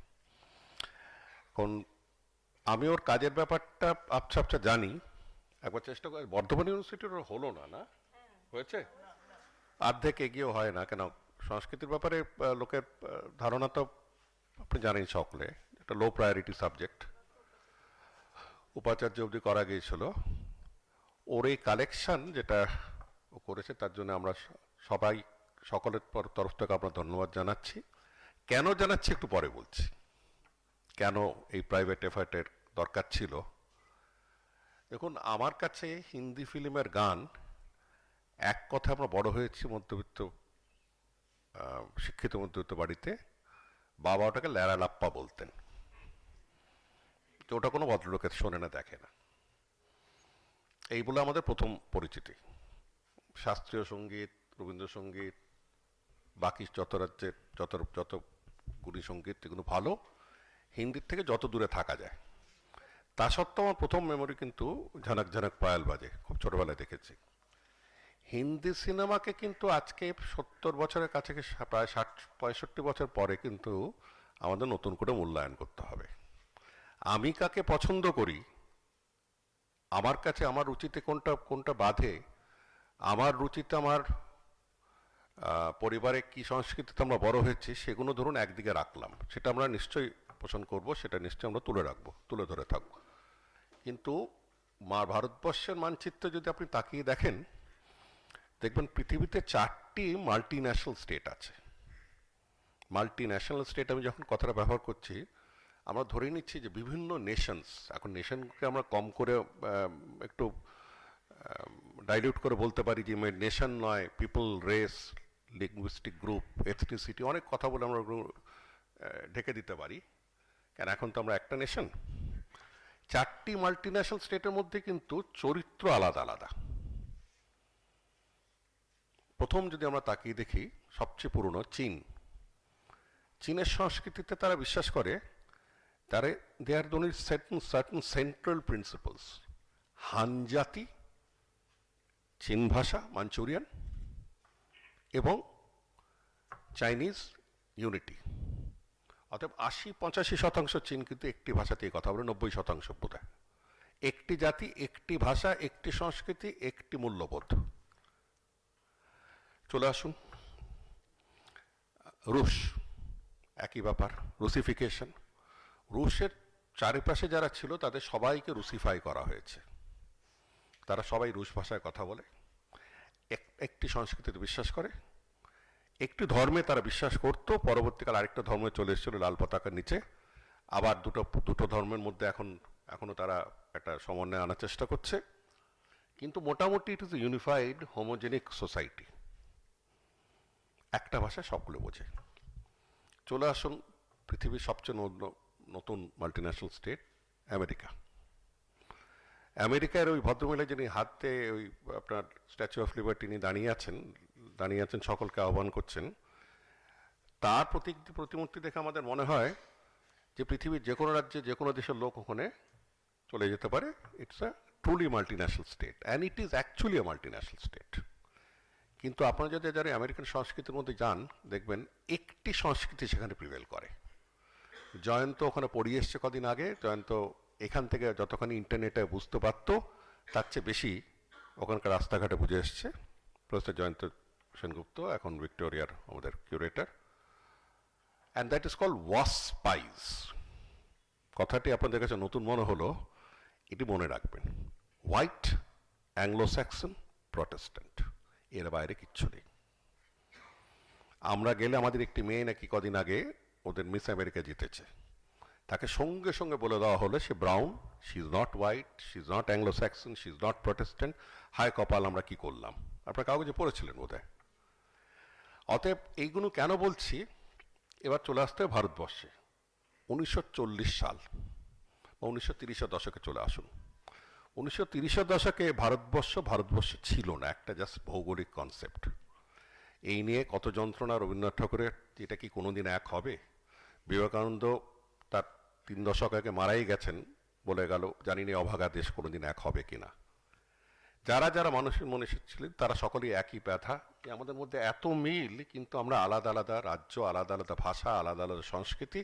কারণ আমি ওর কাজের ব্যাপারটা আবছা আবছা জানি। একবার চেষ্টা করে বর্ধমান ইউনিভার্সিটির ওর হলো না, না হয়েছে অর্ধেক এগিয়েও হয় না কেন। সংস্কৃতির ব্যাপারে লোকের ধারণা তো আপনি জানেন সকলে, একটা লো প্রায়োরিটি সাবজেক্ট। উপাচার্য অবধি করা গিয়েছিল। ওর এই কালেকশন যেটা ও করেছে তার জন্য আমরা সবাই সকলের তরফ থেকে আমরা ধন্যবাদ জানাচ্ছি। কেন জানাচ্ছি একটু পরে বলছি, কেন এই প্রাইভেট এফার্টের দরকার ছিল। দেখুন, আমার কাছে হিন্দি ফিল্মের গান, এক কথা আমরা বড় হয়েছি মধ্যবিত্ত শিক্ষিত মধ্যবিত্ত বাড়িতে, বাবা ওটাকে ল্যারা লাপ্পা বলতেন। তো ওটা কোনো ভদ্রলোকের শোনে না, দেখে না। এই বলে আমাদের প্রথম পরিচিতি। শাস্ত্রীয় সঙ্গীত, রবীন্দ্রসঙ্গীত, বাকি যত রাজ্যের যত গুণী সঙ্গীত এগুলো ভালো, হিন্দির থেকে যত দূরে থাকা যায়। তা সত্ত্বেও আমার প্রথম মেমোরি কিন্তু ঝানক ঝানক পায়াল বাজে, খুব ছোটবেলায় দেখেছি। হিন্দি সিনেমাকে কিন্তু আজকে 70 বছরের কাছে, প্রায় 60-65 বছর পরে কিন্তু আমাদের নতুন করে মূল্যায়ন করতে হবে। আমি কাকে পছন্দ করি, আমার কাছে আমার রুচিতে কোনটা বাধে, আমার রুচিতে আমার পরিবারে কি সংস্কৃতিতে আমরা বড় হয়েছি, সেগুলো ধরুন একদিকে রাখলাম, সেটা আমরা নিশ্চয়ই পোষণ করব, সেটা নিশ্চয়ই আমরা তুলে রাখবো, তুলে ধরে থাকবো। কিন্তু ভারতবর্ষের মানচিত্র যদি আপনি তাকিয়ে দেখেন, দেখবেন পৃথিবীতে 4টি মাল্টি ন্যাশনাল স্টেট আছে। মাল্টি ন্যাশনাল স্টেট আমি যখন কথাটা ব্যবহার করছি, আমরা ধরে নিচ্ছি যে বিভিন্ন নেশনস, এখন নেশনকে আমরা কম করে একটু ডাইলিউট করে বলতে পারি যে নেশন নয়, people, race, linguistic group, ethnicity, অনেক কথা বলে আমরা ঢেকে দিতে পারি, কেন এখন তো আমরা একটা নেশন। 4টি মাল্টি ন্যাশনাল স্টেটের মধ্যে কিন্তু চরিত্র আলাদা আলাদা। প্রথম যদি আমরা তাকিয়ে দেখি, সবচেয়ে পুরনো চীন। চীনের সংস্কৃতিতে তারা বিশ্বাস করে, দে আর only certain central principles. হান জাতি, চীন ভাষা, মাঞ্চুরিয়ান, এবং চাইনিজ ইউনিটি। অতএব 80-85% চীন কিন্তু একটি ভাষাতেই কথা বলে, 90% বোধহয়। একটি জাতি, একটি ভাষা, একটি সংস্কৃতি, একটি মূল্যবোধ। চলে আসুন রুশ, একই ব্যাপার, রুসিফিকেশন। রুশের চারিপাশে যারা ছিল তাদের সবাইকে রুসিফাই করা হয়েছে। তারা সবাই রুশ ভাষায় কথা বলে, একটি সংস্কৃতিতে বিশ্বাস করে, একটি ধর্মে তারা বিশ্বাস করতো, পরবর্তীকাল আরেকটা ধর্মে চলে এসেছিল লাল পতাকার নিচে। আবার দুটো ধর্মের মধ্যে এখনো তারা একটা সমন্বয় আনার চেষ্টা করছে। কিন্তু মোটামুটি it is a unified homogenic society. একটা ভাষা সবগুলো বোঝে। চলে আসুন পৃথিবীর সবচেয়ে নতুন মাল্টিন্যাশনাল স্টেট, আমেরিকা। আমেরিকার ওই ভদ্রমহিলা যিনি হাতে ওই আপনার স্ট্যাচু অফ লিবার্টি নিয়ে দাঁড়িয়ে আছেন, সকলকে আহ্বান করছেন, তার প্রতিমূর্তি দেখে আমাদের মনে হয় যে পৃথিবীর যে কোনো রাজ্যে যে কোনো দেশের লোক ওখানে চলে যেতে পারে। It's a truly multinational state, and it is actually a multinational state. কিন্তু আপনারা যদি যারা আমেরিকান সংস্কৃতির মধ্যে যান, দেখবেন একটি সংস্কৃতি সেখানে প্রিভেল করে। জয়ন্ত ওখানে পড়িয়ে এসছে কদিন আগে। জয়ন্ত এখান থেকে যতখানি ইন্টারনেটে বুঝতে পারতো, তার চেয়ে বেশি ওখানকার রাস্তাঘাটে বুঝে এসছে। প্রফেসর জয়ন্ত সেনগুপ্ত, এখন ভিক্টোরিয়ার আমাদের curator. And that is called ওয়াসপাইজ। কথাটি আপনাদের কাছে নতুন মনে হলো, এটি মনে রাখবেন। হোয়াইট, অ্যাংলো স্যাক্সন, প্রটেস্ট্যান্ট, এর বাইরে কিচ্ছু নেই। আমরা গেলে আমাদের একটি মেয়ে নাকি কদিন আগে ওদের মিস আমেরিকা জিতেছে, তাকে সঙ্গে সঙ্গে বলে দেওয়া হলো সে brown, she is not white, she is not Anglo Saxon, she is not Protestant. হায় কপাল, আমরা কি করলাম। আপনার কাগজে পড়েছিলেন বোধহয়। অতএব এইগুলো কেন বলছি, এবার চলে আসতে হবে ভারতবর্ষে 1940 সাল বা 1930-এর দশকে চলে আসুন। 1930-এর দশকে ভারতবর্ষ ছিল না, একটা জাস্ট ভৌগোলিক কনসেপ্ট। এই নিয়ে কত যন্ত্রণা রবীন্দ্রনাথ ঠাকুরের, এটা কি কোনোদিন এক হবে? বিবেকানন্দ তার 3 দশক আগে মারাই গেছেন, বলে গেল জানি না অভাগা দেশ কোনোদিন এক হবে কিনা। যারা যারা মানুষের মনে ছিলেন তারা সকলেই একই ব্যথা, যে আমাদের মধ্যে এত মিল, কিন্তু আমরা আলাদা আলাদা রাজ্য, আলাদা আলাদা ভাষা, আলাদা আলাদা সংস্কৃতি,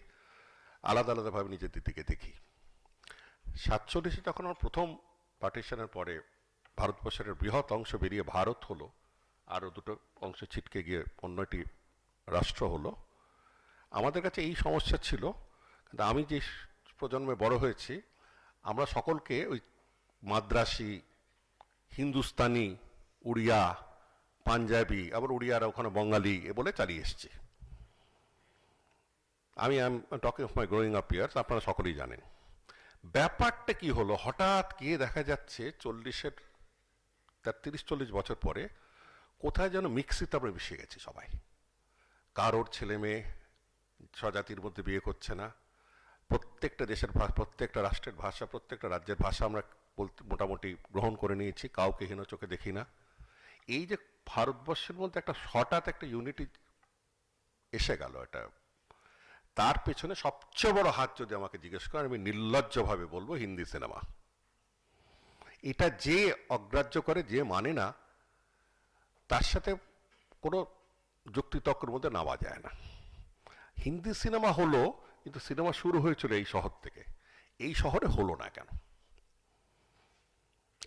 আলাদা আলাদাভাবে নিজেদের দিকে দেখি। 47-এ যখন আমার প্রথম পার্টিশনের পরে ভারতবর্ষের বৃহৎ অংশ বেরিয়ে ভারত হলো, আরও দুটো অংশ ছিটকে গিয়ে অন্যটি রাষ্ট্র হলো, আমাদের কাছে এই সমস্যা ছিল। কিন্তু আমি যে প্রজন্মে বড় হয়েছি, আমরা সকলকে ওই মাদ্রাসি, হিন্দুস্তানি, উড়িয়া, পাঞ্জাবি, আবার উড়িয়ারা ওখানে বঙ্গালী এ বলে চালিয়ে এসছি। আমি talking of my growing up years, আপনারা সকলেই জানেন। ব্যাপারটা কি হলো, হঠাৎ গিয়ে দেখা যাচ্ছে 30-40 বছর পরে কোথায় যেন মিক্সিতে আমরা মিশে গেছি সবাই। কারোর ছেলে মেয়ে স্বজাতির মধ্যে বিয়ে করছে না, প্রত্যেকটা দেশের প্রত্যেকটা রাষ্ট্রের ভাষা, প্রত্যেকটা রাজ্যের ভাষা আমরা বলতে মোটামুটি গ্রহণ করে নিয়েছি, কাউকে হীন চোখে দেখি না। এই যে ভারতবর্ষের মধ্যে একটা হঠাৎ একটা ইউনিটি এসে গেল, এটা তার পেছনে সবচেয়ে বড় হাত যদি আমাকে জিজ্ঞেস করেন, আমি নির্লজ্জভাবে বলবো হিন্দি সিনেমা। এটা যে অগ্রাহ্য করে, যে মানে না, তার সাথে কোনো যুক্তিতর্কের মধ্যে নামা যায় না। হিন্দি সিনেমা হলো, কিন্তু সিনেমা শুরু হয়েছিল এই শহর থেকে। এই শহরে হলো না কেন?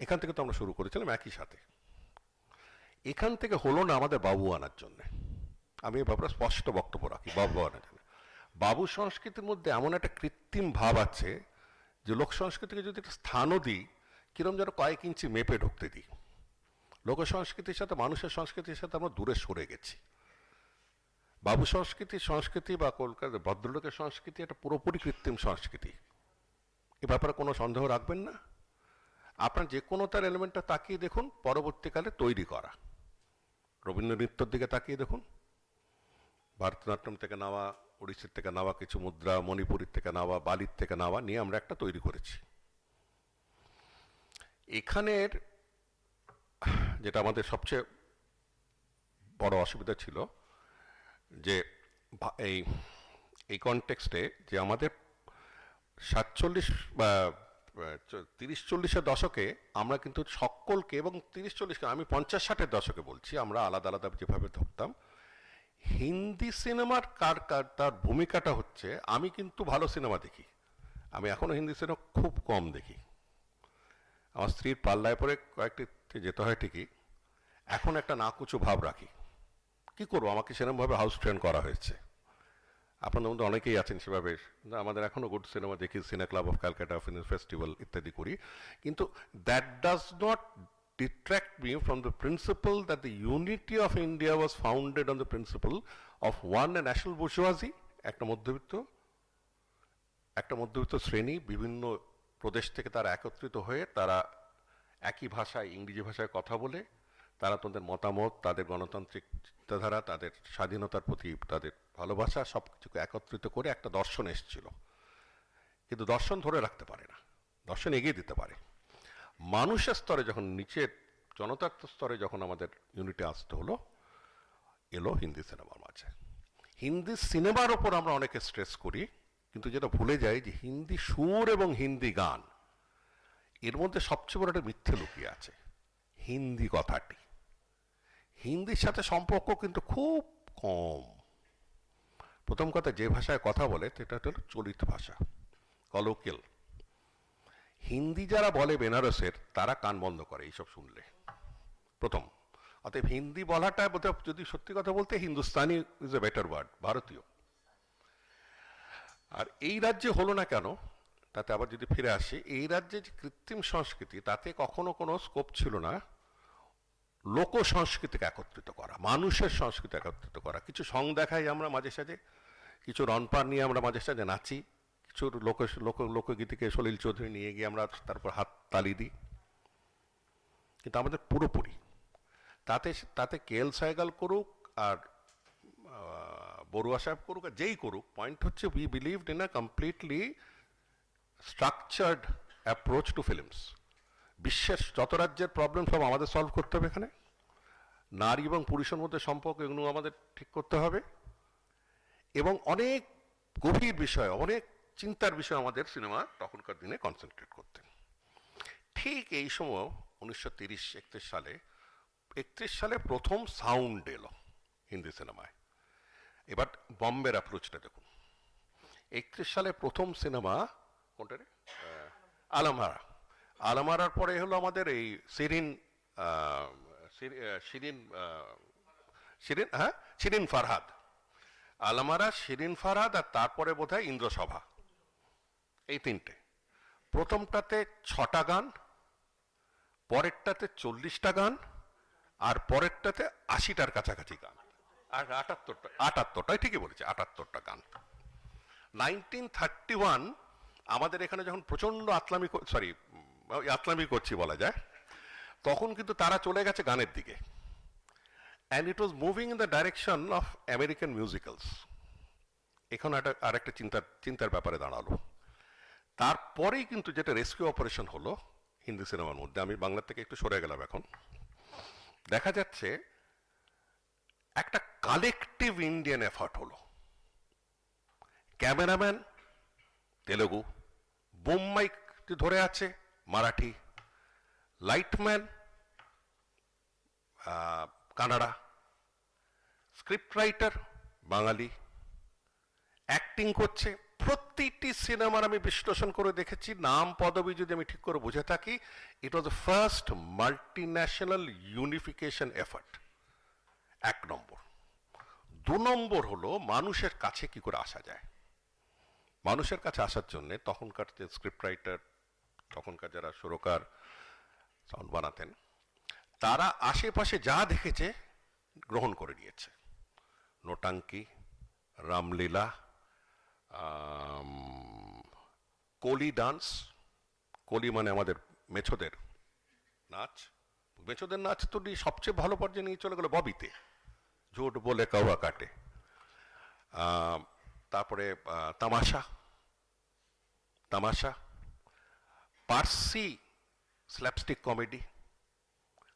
এখান থেকে তো আমরা শুরু করেছিলাম একই সাথে। এখান থেকে হলো না আমাদের বাবু আনার জন্য। আমি এই ব্যাপারে স্পষ্ট বক্তব্য রাখি, বাবু আনার জন্য। বাবু সংস্কৃতির মধ্যে এমন একটা কৃত্রিম ভাব আছে যে লোক সংস্কৃতিকে যদি একটা স্থানও দিই, কিরম যেন কয়েক ইঞ্চি মেপে ঢুকতে দিই। লোক সংস্কৃতির সাথে মানুষের সংস্কৃতির সাথে আমরা দূরে সরে গেছি। বাবু সংস্কৃতি বা কলকাতার ভদ্রলোকের সংস্কৃতি একটা পুরোপুরি কৃত্রিম সংস্কৃতি, এ ব্যাপারে কোনো সন্দেহ রাখবেন না। আপনার যে কোনো তার এলিমেন্টটা তাকিয়ে দেখুন, পরবর্তীকালে তৈরি করা। রবীন্দ্র নৃত্যের দিকে তাকিয়ে দেখুন, ভারতনাট্যম থেকে নেওয়া, ওড়িশির থেকে নেওয়া কিছু মুদ্রা, মণিপুরের থেকে নেওয়া, বালির থেকে নেওয়া নিয়ে আমরা একটা তৈরি করেছি। এখানের যেটা আমাদের সবচেয়ে বড় অসুবিধা ছিল, যে এই কনটেক্সটে যে আমাদের 47 বা 30-40-এর দশকে আমরা কিন্তু সকলকে, এবং 30-40, আমি 50-60-এর দশকে বলছি, আমরা আলাদা আলাদা যেভাবে ধরতাম হিন্দি সিনেমার তার ভূমিকাটা হচ্ছে, আমি কিন্তু ভালো সিনেমা দেখি, আমি এখনো হিন্দি সিনেমা খুব কম দেখি। আমার স্ত্রীর পাল্লায় পরে কয়েকটি যেতে হয় ঠিকই, এখন একটা নাকুচু ভাব রাখি। কি করবো, আমাকে সেরকমভাবে হাউস ট্রেন করা হয়েছে। আপনাদের মধ্যে অনেকেই আছেন সেভাবে, আমাদের এখনো গুড সিনেমা দেখি, সিনে club of Calcutta, film festival ইত্যাদি করি, কিন্তু that does not detract me from the principle that the unity of India was founded on the principle of one, a national bourgeoisie, একটা মধ্যবিত্ত শ্রেণী বিভিন্ন প্রদেশ থেকে তারা একত্রিত হয়ে তারা একই ভাষায়, ইংরেজি ভাষায় কথা বলে, তারা তাদের মতামত, তাদের গণতান্ত্রিক চিন্তাধারা, তাদের স্বাধীনতার প্রতি তাদের ভালোবাসা সব কিছুকে একত্রিত করে একটা দর্শন এসেছিল। কিন্তু দর্শন ধরে রাখতে পারে না, দর্শন এগিয়ে দিতে পারে। মানুষের স্তরে যখন, নিচের জনতার স্তরে যখন আমাদের ইউনিটি আসতে হলো, এলো হিন্দি সিনেমার মাঝে। হিন্দি সিনেমার ওপর আমরা অনেকে স্ট্রেস করি, কিন্তু যেটা ভুলে যাই যে হিন্দি সুর এবং হিন্দি গান, এর মধ্যে সবচেয়ে বড় একটা মিথ্যে লুকিয়ে আছে। হিন্দি কথাটি, হিন্দির সাথে সম্পর্ক কিন্তু খুব কম। প্রথম কথা, যে ভাষায় কথা বলে সেটা হলো চলিত ভাষা, কলোকিয়াল। হিন্দি যারা বলে বেনারসের, তারা কান বন্ধ করে এইসব শুনলে, প্রথম। অতএব হিন্দি বলাটা যদি সত্যি কথা বলতে, Hindustani is a better word, ভারতীয়। আর এই রাজ্যে হলো না কেন, তাতে আবার যদি ফিরে আসি, এই রাজ্যে যে কৃত্রিম সংস্কৃতি, তাতে কখনো কোনো স্কোপ ছিল না লোক সংস্কৃতিকে একত্রিত করা, মানুষের সংস্কৃতি একত্রিত করা। কিছু সং দেখাই আমরা মাঝে সাঝে, কিছু রনপার নিয়ে আমরা মাঝে সাঝে নাচি, কিছু লোকগীতিকে সলিল চৌধুরী নিয়ে গিয়ে আমরা তারপর হাত তালি দিই, কিন্তু আমাদের পুরোপুরি তাতে কেএল সাইগাল করুক আর বড়ুয়া সাহেব করুক আর যেই করুক, পয়েন্ট হচ্ছে we believed in a completely structured approach to films. বিশ্বের যত রাজ্যের প্রবলেম সব আমাদের সলভ করতে হবে এখানে, নারী এবং পুরুষের মধ্যে সম্পর্ক এগুলো আমাদের ঠিক করতে হবে, এবং অনেক গভীর বিষয়, অনেক চিন্তার বিষয় আমাদের সিনেমা তখনকার দিনে কনসেন্ট্রেট করতেন। ঠিক এই সময় 1930-31 সালে 31 সালে প্রথম সাউন্ড এলো হিন্দি সিনেমায়। এবার বম্বের অ্যাপ্রোচটা দেখুন। 31 সালে প্রথম সিনেমা কোনটা রে? আলমহারা। আলমহারার পরে হলো আমাদের এই শিরিন ফারহাদ। আলমহারা, শিরিন ফারহাদ, আর তারপরে বোধহয় ইন্দ্রসভা, এই তিনটে। প্রথমটাতে 6টা গান, পরেরটাতে 40টা গান, আর পরেরটাতে 80টার কাছাকাছি গান, আর 78টাই ঠিকই বলেছে, 78টা গান। 1931 আমাদের এখানে যখন প্রচন্ড আতলামি করছি বলা যায়, তখন কিন্তু তারা চলে গেছে গানের দিকে, and it was moving in the direction of American musicals. এখন আর একটা চিন্তার ব্যাপারে দাঁড়ালো। তারপরেই কিন্তু যেটা রেস্কিউ অপারেশন হলো হিন্দি সিনেমার মধ্যে, আমি বাংলা থেকে একটু সরে গেলাম, এখন দেখা যাচ্ছে একটা কালেকটিভ ইন্ডিয়ান এফার্ট হলো। ক্যামেরাম্যান তেলেগু, বোম মাইক ধরে আছে Marathi, lightman Kannada, script writer Bangali, acting করছে। প্রতিটি সিনেমার আমি বিশ্লেষণ করে দেখেছি, নাম পদবি যদি আমি ঠিক করে বুঝে থাকি, it was the first multinational unification effort, 1 নম্বর। 2 নম্বর হলো মানুষের কাছে কি করে আসা যায়। মানুষের কাছে আসার জন্য তখনকার যে স্ক্রিপ্ট রাইটার, তখনকার যারা সুরকার সাউন্ড বানাতেন, তারা আশেপাশে যা দেখেছে গ্রহণ করে নিয়েছে। নোটাঙ্কি, রামলীলা, কোলি ডান্স, কোলি মানে আমাদের মেছোদের নাচ, মেছোদের নাচ তো সবচেয়ে ভালো পর্যায়ে নিয়ে চলে গেল ববিতে, ঝুট বলে কাওয়া কাটে, তারপরে তামাশা, পার্সি স্ল্যাপস্টিক কমেডি,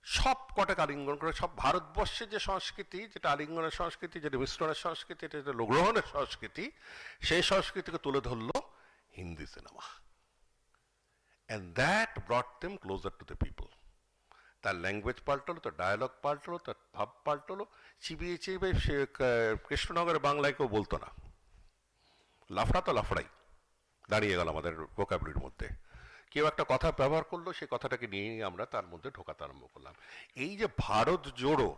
সব কটাকে আলিঙ্গন করে, সব ভারতবর্ষের যে সংস্কৃতি, যেটা আলিঙ্গনের সংস্কৃতি, যেটা মিশ্রণের সংস্কৃতি, যেটা গ্রহণের সংস্কৃতি, সেই সংস্কৃতিকে তুলে ধরলো Hindi cinema. And that ব্রট them closer to the people. তার ল্যাঙ্গুয়েজ পাল্টালো, তার ডায়ালগ পাল্টালো, তার ভাব পাল্টালো। চিবিয়ে সে কৃষ্ণনগরের বাংলায় কেউ বলতো না, লাফড়া তো লাফড়াই দাঁড়িয়ে গেল আমাদের ভোকাবুলারির মধ্যে। কেউ একটা কথা ব্যবহার করলো, সেই কথাটাকে নিয়ে আমরা তার মধ্যে ঢোকাতে আরম্ভ করলাম। এই যে ভারত জোড়ো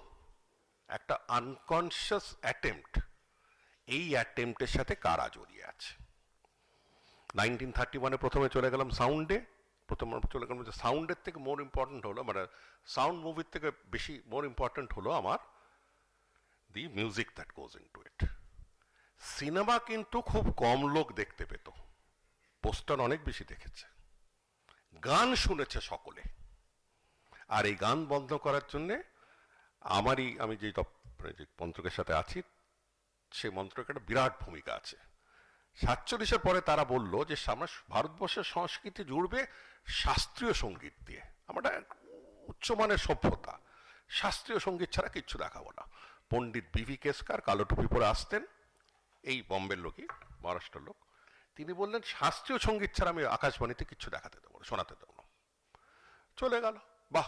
একটা আনকনসিয়াস অ্যাটেম্পট, এই অ্যাটেম্পটের সাথে কারা জড়িয়ে আছে। 1931 প্রথমে চলে গেলাম সাউন্ডে, চলে গেলাম যে সাউন্ডের থেকে মোর ইম্পর্টেন্ট হলো, মানে সাউন্ড মুভির থেকে বেশি মোর ইম্পর্টেন্ট হলো আমার দি music that goes into it. Cinema কিন্তু খুব কম লোক দেখতে পেত, পোস্টার অনেক বেশি দেখেছে, গান শুনেছে সকলে। আর এই গান বন্ধ করার জন্যে আমি যে মন্ত্রকের সাথে আছি, সেই মন্ত্রকের একটা বিরাট ভূমিকা আছে। 47-এর পরে তারা বলল যে আমরা ভারতবর্ষের সংস্কৃতি জুড়বে শাস্ত্রীয় সঙ্গীত দিয়ে, আমরা উচ্চমানের সভ্যতা, শাস্ত্রীয় সঙ্গীত ছাড়া কিচ্ছু দেখাবো না। পণ্ডিত বিভি কেসকার কালো টুপি পরে আসতেন, এই বম্বের লোকই, মহারাষ্ট্রের লোক। তিনি বললেন শাস্ত্রীয় সঙ্গীত ছাড়া আমি আকাশবাণীতে কিচ্ছু দেখাতে দেবো না, শোনাতে দেবো না। চলে গেল, বাহ,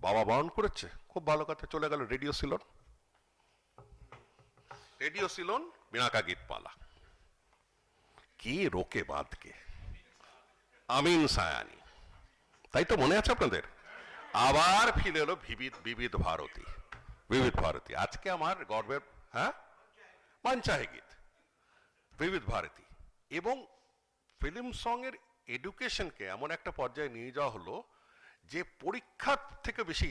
বাবা বারণ করেছে, খুব ভালো কথা। চলে গেল রেডিও সিলন, বিনাকা গীতমালা, কি রোকে বাঁধকে, আমিন সায়ানি, তাই তো মনে আছে আপনাদের? আবার ফিরে এলো বিবিধ ভারতী। আজকে আমার গর্বের, মানচাহে গীত, বিবিধ ভারতী। এবং ফিল্ম সঙ্গের এডুকেশনকে এমন একটা পর্যায়ে নিয়ে যাওয়া হলো যে পরীক্ষার থেকে বেশি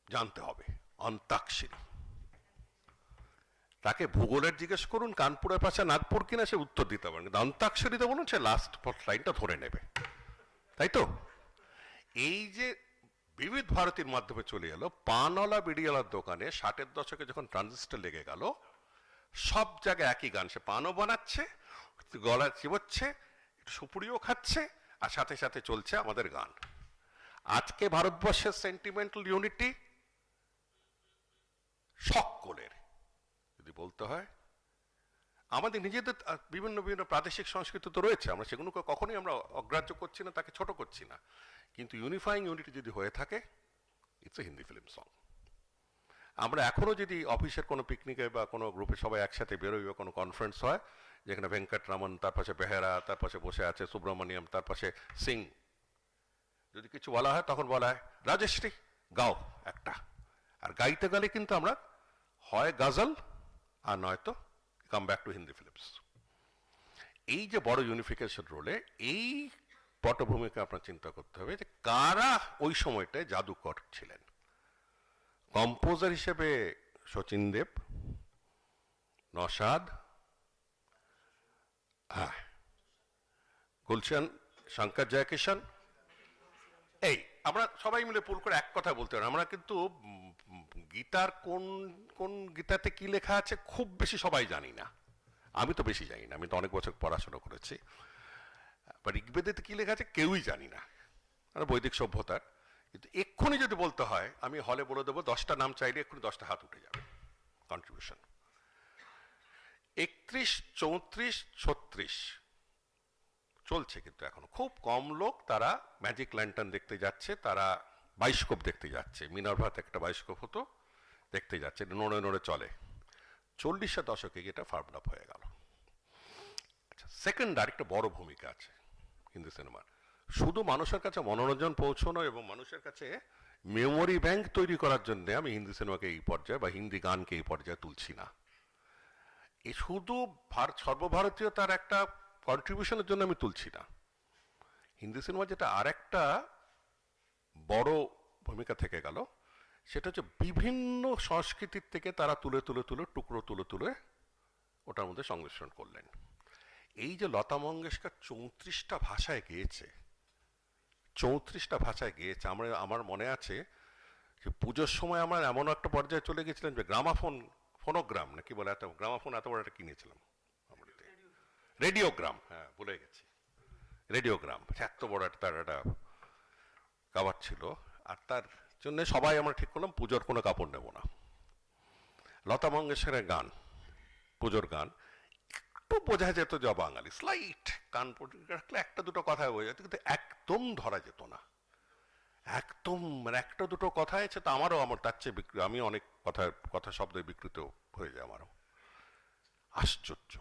জানতে হবে। অন্তাক্ষরী, তাকে ভূগোলের জিজ্ঞেস করুন কানপুরের পাশে নাগপুর কিনা, সে উত্তর দিতে পারেন, কিন্তু অন্তাক্ষরীতে বলুন সে লাস্ট লাইনটা ধরে নেবে, তাই তো? এই যে বিবিধ ভারতীর মাধ্যমে চলে এলো, পানওয়ালা বিড়িওয়ালার দোকানে 60-এর দশকে যখন ট্রানজিস্টার লেগে গেল, সব জায়গায় একই গান, সে পানও বানাচ্ছে, গলা চিবোচ্ছে, একটু সুপুরিও খাচ্ছে, আর সাথে সাথে চলছে আমাদের গান। আজকে ভারতবর্ষের সেন্টিমেন্টাল ইউনিটি সকলের, যদি বলতে হয় আমাদের নিজেদের বিভিন্ন বিভিন্ন প্রাদেশিক সংস্কৃতি তো রয়েছে, আমরা সেগুলোকে কখনোই আমরা অগ্রাহ্য করছি না, তাকে ছোট করছি না, কিন্তু ইউনিফাইং ইউনিটি যদি হয়ে থাকে it's a Hindi film song. আমরা এখনো যদি অফিসের কোনো পিকনিকে বা কোনো গ্রুপে সবাই একসাথে বেরোই বা কোনো কনফারেন্স হয় যেখানে ভেঙ্কটরামন, তার পাশে বেহেরা, তার পাশে বসে আছে সুব্রমণিয়াম, তার পাশে সিং, যদি কিছু বলা হয় তখন বলা হয় রাজশ্রী গাও একটা, আর গাইতে গেলে কিন্তু আমরা হয় গাজল আর নয়তো come back to Hindi films. এই যে বড় ইউনিফিকেশন রোলে এই পটভূমিকা আপনার চিন্তা করতে হবে যে কারা ওই সময়টায় জাদুকর ছিলেন। কম্পোজার হিসেবে শচীন দেব, নসাদ, গুলশান, শঙ্কর জয়কিশন, এই আমরা সবাই মিলে পুল করে এক কথা বলতে পারি। আমরা কিন্তু গীতার কোন কোন গীতাতে কি লেখা আছে খুব বেশি সবাই জানি না, আমি তো বেশি জানি না, আমি তো অনেক বছর পড়াশোনা করেছি, বাট ঋগ্বেদেতে কি লেখা আছে কেউই জানি না, আমরা বৈদিক সভ্যতার। কিন্তু এক্ষুনি যদি বলতে হয় আমি হলে বলে দেবো 10টা নাম চাইলে এক্ষুনি 10টা হাত উঠে যাবে কন্ট্রিবিউশন। 31, 34, 36 চলছে, কিন্তু এখনো খুব কম লোক তারা ম্যাজিক ল্যান্টার্ন দেখতে যাচ্ছে, তারা বাইস্কোপ দেখতে যাচ্ছে। মিনার্ভাতে একটা বাইস্কোপ হতো, দেখতে যাচ্ছে, নড়ে নড়ে চলে। 40-এর দশকে এটা ফার্মড আপ হয়ে গেল। আচ্ছা, সেকেন্ড আরেকটা বড় ভূমিকা আছে হিন্দি সিনেমার, শুধু মানুষের কাছে মনোরঞ্জন পৌঁছানো এবং মানুষের কাছে মেমোরি ব্যাংক তৈরি করার জন্য আমি হিন্দি সিনেমাকে এই পর্যায়ে বা হিন্দি গানকে এই পর্যায়ে তুলছি না। এ শুধু সর্বভারতীয় তার একটা কন্ট্রিবিউশনের জন্য আমি তুলছি না। হিন্দি সিনেমা যেটা আর একটা বড় ভূমিকা থেকে গেল সেটা হচ্ছে বিভিন্ন সংস্কৃতির থেকে তারা তুলে তুলে তুলে টুকরো তুলে তুলে ওটার মধ্যে সংমিশ্রণ করলেন। এই যে লতা মঙ্গেশকর 34টা ভাষায় গেয়েছে, 34টা ভাষায় গেয়েছে। আমার মনে আছে যে পুজোর সময় আমার এমন একটা পর্যায়ে চলে গেছিলেন যে গ্রামাফোন, ফোনোগ্রাম নাকি বলে, এত গ্রামাফোন এত বড় একটা কিনেছিলাম, রেডিওগ্রাম, হ্যাঁ ভুলে গেছি, রেডিওগ্রাম এত বড় একটা তার একটা কাভার ছিল। আর তার জন্য সবাই আমরা ঠিক করলাম পুজোর কোনো কাপড় নেব না। লতা মঙ্গেশকরের গান, পুজোর গান, একটু বোঝা যেত যে বাঙালি, স্লাইট কান রাখলে একটা দুটো কথা বোঝা যেত, কিন্তু একদম ধরা যেত না, একদম একটা দুটো কথা আছে তো আমার তার চেয়ে আমি অনেক কথা শব্দে বিকৃত হয়ে যায় আমারও। আশ্চর্য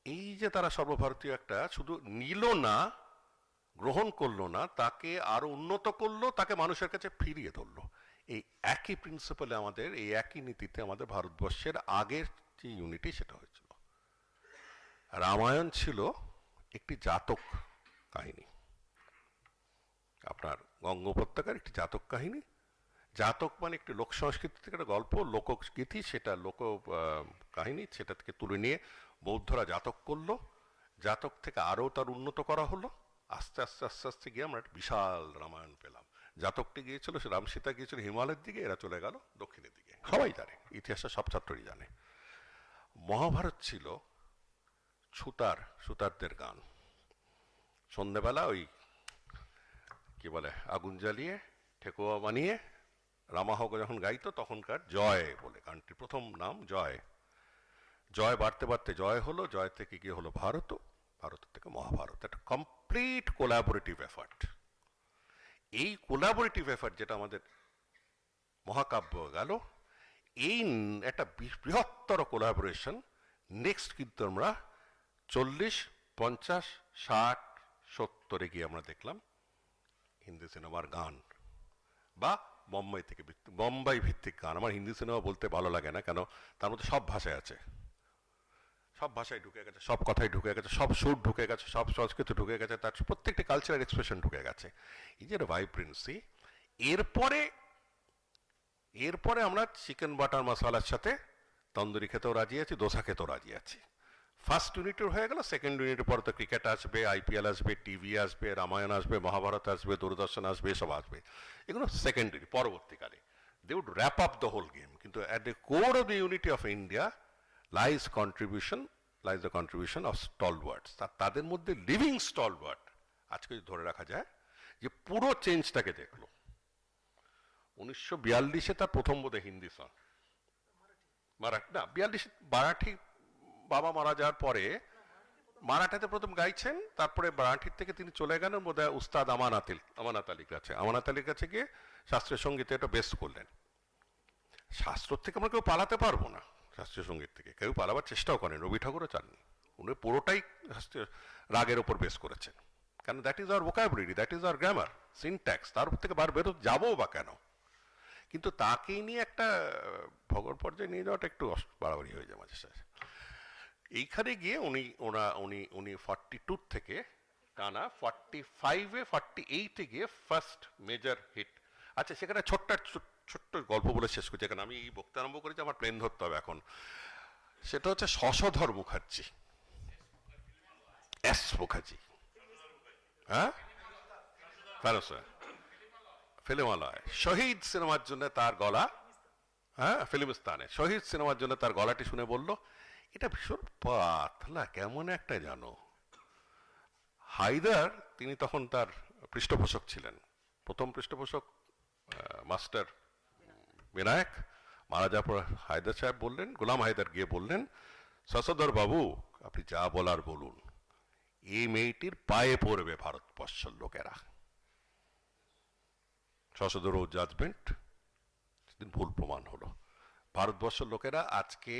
এই যে তারা সর্বভারতীয় একটা শুধু নিল না, গ্রহণ করলো না, তাকে আরো উন্নত করলো, তাকে মানুষের কাছে ফিরিয়ে ধরলো। এই একই প্রিন্সিপালে আমাদের, এই একই নীতিতে আমাদের ভারতবর্ষের আগের যে ইউনিটি সেটা হয়েছিল। রামায়ণ ছিল একটি জাতক কাহিনী, আপনার গঙ্গা উপত্যকার একটি জাতক কাহিনী। জাতক মানে একটি লোক সংস্কৃতি থেকে একটা গল্প, লোকগীতি, সেটা লোক কাহিনী, সেটা থেকে তুলে নিয়ে বৌদ্ধরা জাতক করলো, জাতক থেকে আরও তার উন্নত করা হলো, আস্তে আস্তে আস্তে আস্তে গিয়ে আমরা একটা বিশাল রামায়ণ পেলাম। জাতকটি গিয়েছিল, সে রাম সীতা গিয়েছিল হিমালয়ের দিকে, এরা চলে গেল দক্ষিণের দিকে, সবাই জানে, ইতিহাসটা সব ছাত্রই জানে। মহাভারত ছিল সুতারদের গান, সন্ধ্যেবেলা ওই কি বলে আগুন জ্বালিয়ে ঠেকুয়া বানিয়ে রামাহক যখন গাইতো তখনকার জয় বলে গানটির প্রথম নাম জয়। জয় বাড়তে বাড়তে জয় হলো, জয় থেকে গিয়ে হলো ভারত, ভারতের থেকে মহাভারত, একটা কমপ্লিট কোলাবোরেটিভ এফার্ট। এই কোলাবোরেটিভ এফার্ট যেটা আমাদের মহাকাব্য গেল, এই একটা বৃহত্তর কোলাবোরেশন নেক্সট কিন্তু আমরা 40, 50, 60, 70 গিয়ে আমরা দেখলাম হিন্দি সিনেমার গান বা বোম্বাই ভিত্তিক গান। আমার হিন্দি সিনেমা বলতে ভালো লাগে না, কেন তার মধ্যে সব ভাষায় আছে, সব ভাষায় ঢুকে গেছে, সব কথাই ঢুকে গেছে, সব সুর ঢুকে গেছে, সব সংস্কৃতি ঢুকে গেছে, তার প্রত্যেকটি কালচারাল এক্সপ্রেশন ঢুকে গেছে। এই যে ভাইব্রেন্সি, এরপরে আমরা চিকেন বাটার মশলার সাথে তন্দুরি খেতেও রাজি আছি, দোসা খেতেও রাজি আছি। ফার্স্ট ইউনিটের হয়ে গেল, সেকেন্ড ইউনিটের পরে তো ক্রিকেট আসবে, আইপিএল আসবে, টিভি আসবে, রামায়ণ আসবে, মহাভারত আসবে, দূরদর্শন আসবে, এসব আসবে, এগুলো সেকেন্ডারি পরবর্তীকালে। They would wrap up the whole game, কিন্তু at the core of the unity of India lies the contribution of stalwarts. তাদের মধ্যে লিভিং স্টলওয়ার্ড আজকে যদি ধরে রাখা যায় যে পুরো চেঞ্জটাকে দেখলো। 1942-এ তার প্রথম বোধহয় হিন্দি সং, মারাঠি না, 42 মারাঠি বাবা মারা যাওয়ার পরে মারাঠাতে প্রথম গাইছেন, তারপরে মারাঠির থেকে তিনি চলে গেলেন বোধহয় উস্তাদ আমানত আলীর কাছে। আমানত আলীর কাছে গিয়ে শাস্ত্রীয় সঙ্গীতে এটা বেস করলেন। শাস্ত্র থেকে আমরা কেউ পালাতে পারবো না, শাস্ত্রীয় সঙ্গীত থেকে কেউ পালাবার চেষ্টাও করেন, রবি ঠাকুরও চাননি। উনি পুরোটাই শাস্ত্রীয় রাগের ওপর বেস করেছেন, কারণ that is our vocabulary, that is our grammar, syntax, তার উপর থেকে বার বেরো যাবো বা কেন। কিন্তু তাকেই নিয়ে একটা ভগর পর্যায়ে নিয়ে যাওয়াটা একটু বাড়াবাড়ি হয়ে যায় মাঝে সাঝে। এইখানে গিয়ে উনি 42 থেকে টানা 45-এ 48-এ গিয়ে ফার্স্ট মেজর হিট। আচ্ছা, সেখানে ছোট্ট গল্প বলে শেষ করছি, কারণ আমি এই বক্তৃতা আরম্ভ করেছি, আমার প্লেন ধরতে হবে এখন। সেটা হচ্ছে শশধর মুখার্জি, এস মুখার্জি, হ্যাঁ, ফিল্মালয় শহীদ সিনেমার জন্য তার গলা, হ্যাঁ, ফিল্মিস্তানে শহীদ সিনেমার জন্য তার গলাটি শুনে বলল, এটা ভীষণ পাতলা কেমন একটা জানো। হায়দার, তিনি তখন তার পৃষ্ঠপোষক ছিলেন, প্রথম পৃষ্ঠপোষক মাস্টার বিনায়ক। মারা যাওয়ার পর হায়দার সাহেব বললেন, গোলাম হায়দার গিয়ে বললেন, শশধর বাবু আপনি যা বলার বলুন, এই মেয়েটির পায়ে পড়বে ভারতবর্ষের লোকেরা। শশধর জাজমেন্ট সেদিন ভুল প্রমাণ হলো। ভারতবর্ষের লোকেরা আজকে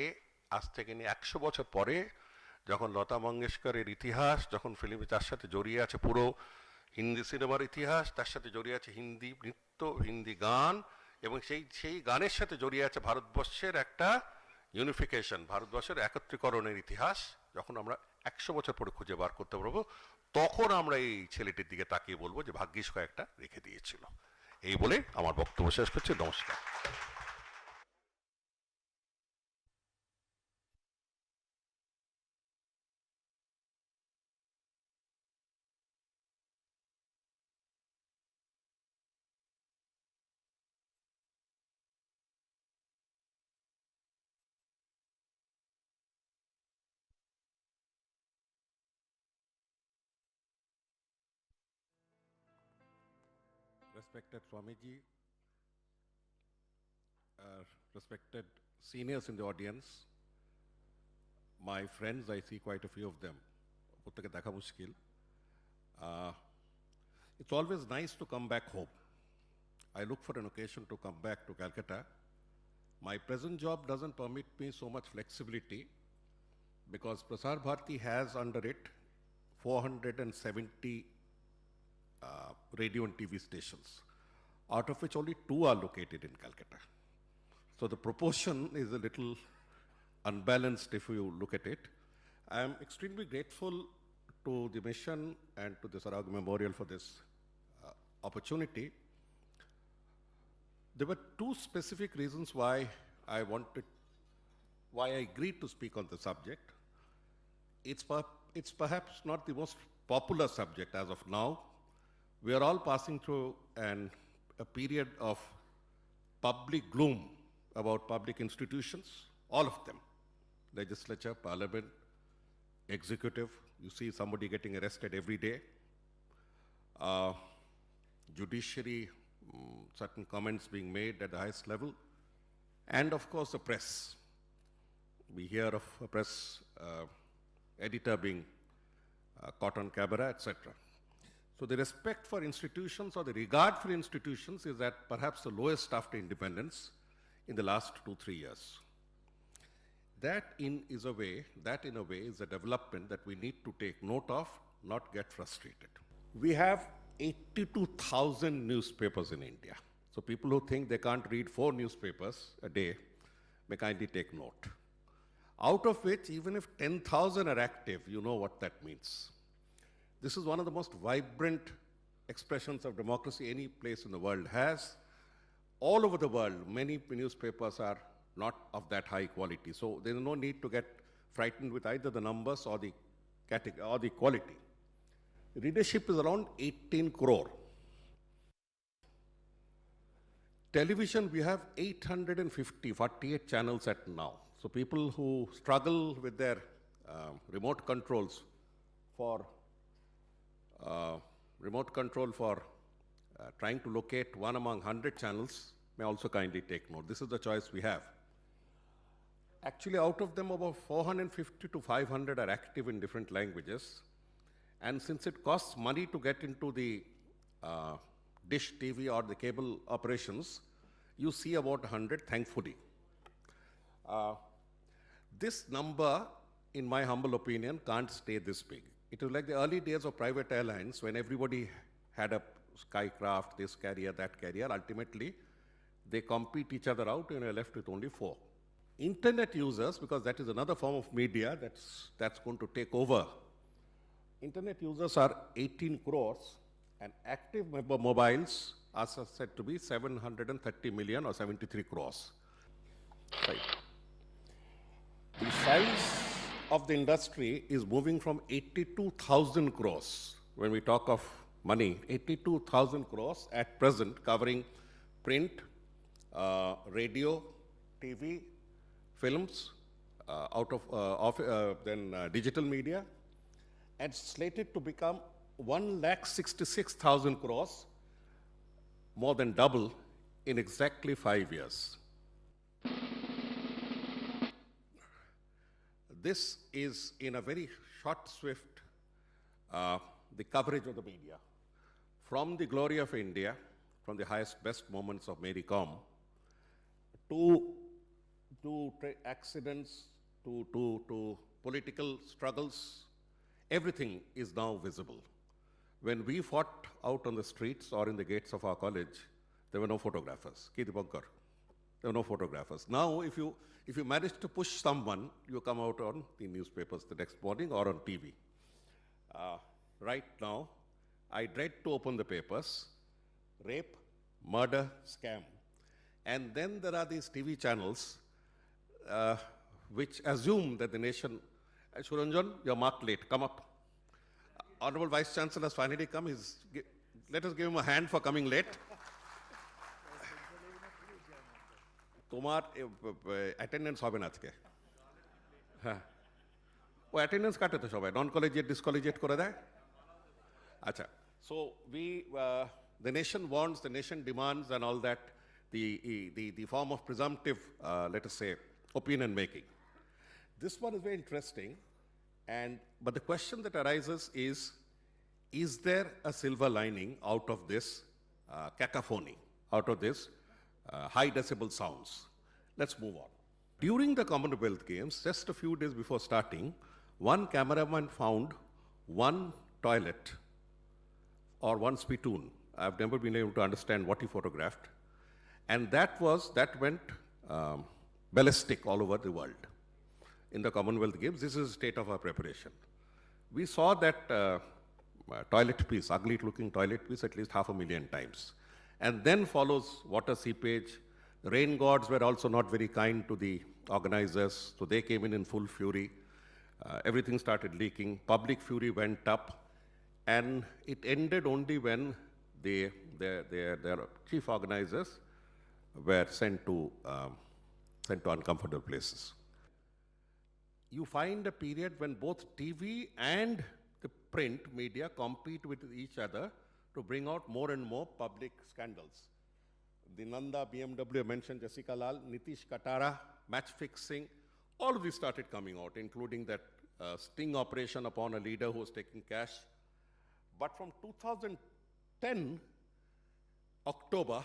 আজ থেকে নিয়ে 100 বছর পরে, যখন লতা মঙ্গেশকরের ইতিহাস, যখন ফিল্ম তার সাথে জড়িয়ে আছে পুরো হিন্দি সিনেমার ইতিহাস, তার সাথে জড়িয়ে আছে হিন্দি নৃত্য, হিন্দি গান, এবং সেই গানের সাথে জড়িয়ে আছে ভারতবর্ষের একটা ইউনিফিকেশন, ভারতবর্ষের একত্রীকরণের ইতিহাস, যখন আমরা 100 বছর পরে খুঁজে বার করতে পারবো, তখন আমরা এই ছেলেটির দিকে তাকিয়ে বলবো যে ভাগ্যিস কয়েকটা রেখে দিয়েছিল। এই বলে আমার বক্তব্য শেষ করছি। নমস্কার। Respected Swamiji, respected seniors in the audience, my friends, I see quite a few of them. প্রত্যেকে দেখা মুশকিল। It's always nice to come back home. I look for an occasion to come back to Calcutta. My present job doesn't permit me so much flexibility because Prasar Bharati has under it 470 radio and TV stations, out of which only 2 are located in Calcutta. So the proportion is a little unbalanced if you look at it. I am extremely grateful to the mission and to the Sarag Memorial for this opportunity. There were 2 specific reasons why I agreed to speak on the subject. It's perhaps not the most popular subject as of now. We are all passing through a period of public gloom about public institutions, all of them, legislature, parliament, executive. You see somebody getting arrested every day. Judiciary, certain comments being made at the highest level. And of course the press. We hear of a press editor being caught on camera, etc. So the respect for institutions or the regard for institutions is at perhaps the lowest after independence in the last 2-3 years. That in a way is a development that we need to take note of, not get frustrated. We have 82,000 newspapers in India. So people who think they can't read 4 newspapers a day may kindly take note. Out of which, even if 10,000 are active, you know what that means. This is one of the most vibrant expressions of democracy any place in the world has. All over the world, many newspapers are not of that high quality. So there's no need to get frightened with either the numbers or the quality. Readership is around 18 crore. Television, we have 48 channels at now. So people who struggle with their remote controls for remote control for trying to locate one among 100 channels may also kindly take note. This is the choice we have. Actually, out of them, about 450 to 500 are active in different languages. And since it costs money to get into the dish TV or the cable operations, you see about 100, thankfully. This number, in my humble opinion, can't stay this big. It was like the early days of private airlines when everybody had a Skycraft, this carrier, that carrier. Ultimately, they compete each other out and you're left with only 4. Internet users, because that is another form of media that's going to take over. Internet users are 18 crores and active mobiles are said to be 730 million or 73 crores. Right. The size of the industry is moving from 82,000 crores. When we talk of money, 82,000 crores at present, covering print, radio, TV, films, then digital media, and slated to become 1,66,000 crores, more than double in exactly 5 years. This is, in a very short, swift, the coverage of the media. From the glory of India, from the highest, best moments of Mary Kom, to accidents, to political struggles, everything is now visible. When we fought out on the streets or in the gates of our college, there were no photographers. K. Dipankar, there were no photographers. Now, if you manage to push someone, you come out on the newspapers the next morning or on TV. Right now, I dread to open the papers. Rape, murder, scam. And then there are these TV channels which assume that the nation, Suranjan, you're marked late, come up. Honorable Vice Chancellor has finally come. Let us give him a hand for coming late. তোমার attendance হবে না আজকে হ্যাঁ ও attendance কাটে তো সবাই নন collegiate discollegiate করে দেয় আচ্ছা so the nation wants, the nation demands and all that, the form of presumptive let us say opinion making. This one is very interesting, but the question that arises is there a silver lining out of this cacophony, out of this high decibel sounds? Let's move on. During the Commonwealth Games, just a few days before starting, one cameraman found one toilet or one spittoon. I've never been able to understand what he photographed. And that went ballistic all over the world. In the Commonwealth Games, this is the state of our preparation. We saw that toilet piece, ugly looking toilet piece, at least 500,000 times. And then follows water seepage. The rain gods were also not very kind to the organizers, so they came in full fury. Everything started leaking. Public fury went up. And it ended only when their chief organizers were sent to uncomfortable places. You find a period when both TV and the print media compete with each other to bring out more and more public scandals. The Nanda, BMW, I mentioned Jessica Lal, Nitish Katara, match fixing, all of these started coming out, including that sting operation upon a leader who was taking cash. But from 2010, October,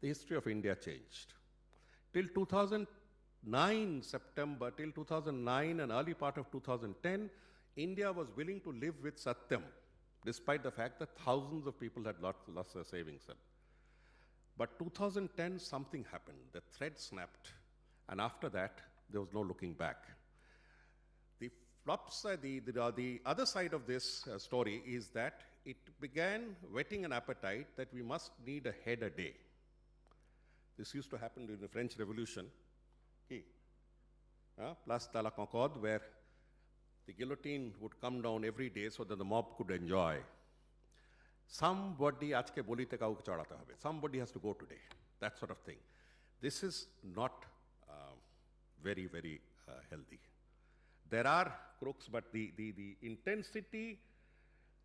the history of India changed. Till 2009, September, till 2009 and early part of 2010, India was willing to live with Satyam, despite the fact that thousands of people had lost their savings. But 2010, something happened. The thread snapped. And after that, there was no looking back. The flop side, the other side of this story is that it began whetting an appetite that we must need a head a day. This used to happen during the French Revolution. Place de la Concorde, where the guillotine would come down every day so that the mob could enjoy. Somebody আজকে বলিতে কাউকে চড়াতে হবে. Somebody has to go today. That sort of thing. This is not very, very healthy. There are crooks, but the intensity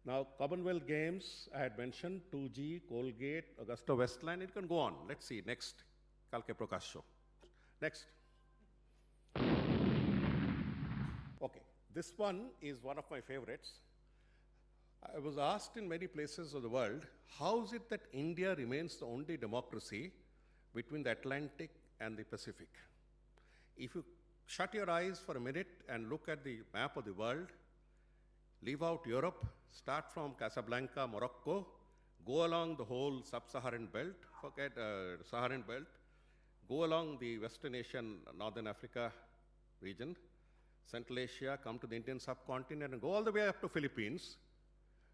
Now, Commonwealth Games, I had mentioned 2G, Colgate, Augusta Westland, it can go on. Let's see, next, Kalke Prakash show. Next. Okay, this one is one of my favorites. I was asked in many places of the world, how is it that India remains the only democracy between the Atlantic and the Pacific? If you shut your eyes for a minute and look at the map of the world, leave out Europe, start from Casablanca, Morocco, go along the whole sub-Saharan belt, forget Saharan belt, go along the Western Asian, Northern Africa region, Central Asia, come to the Indian subcontinent and go all the way up to Philippines,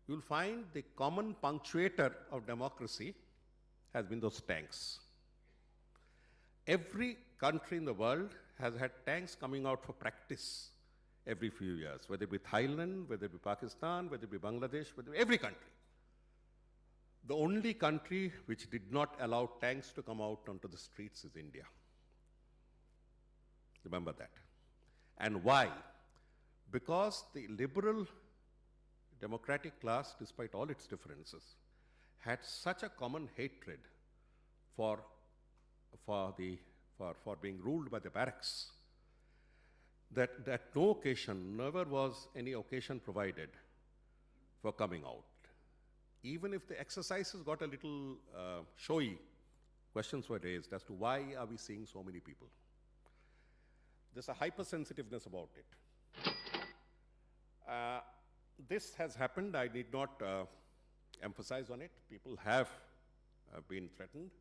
you'll find the common punctuator of democracy has been those tanks. Every country in the world has had tanks coming out for practice every few years, whether it be Thailand, whether it be Pakistan, whether it be Bangladesh, whether every country. The only country which did not allow tanks to come out onto the streets is India. Remember that. And why? Because the liberal democratic class, despite all its differences, had such a common hatred for being ruled by the barracks that no occasion, never was any occasion provided for coming out. Even if the exercises got a little showy, questions were raised as to why are we seeing so many people. There's a hypersensitiveness about it. This has happened. I need not emphasize on it. People have been threatened.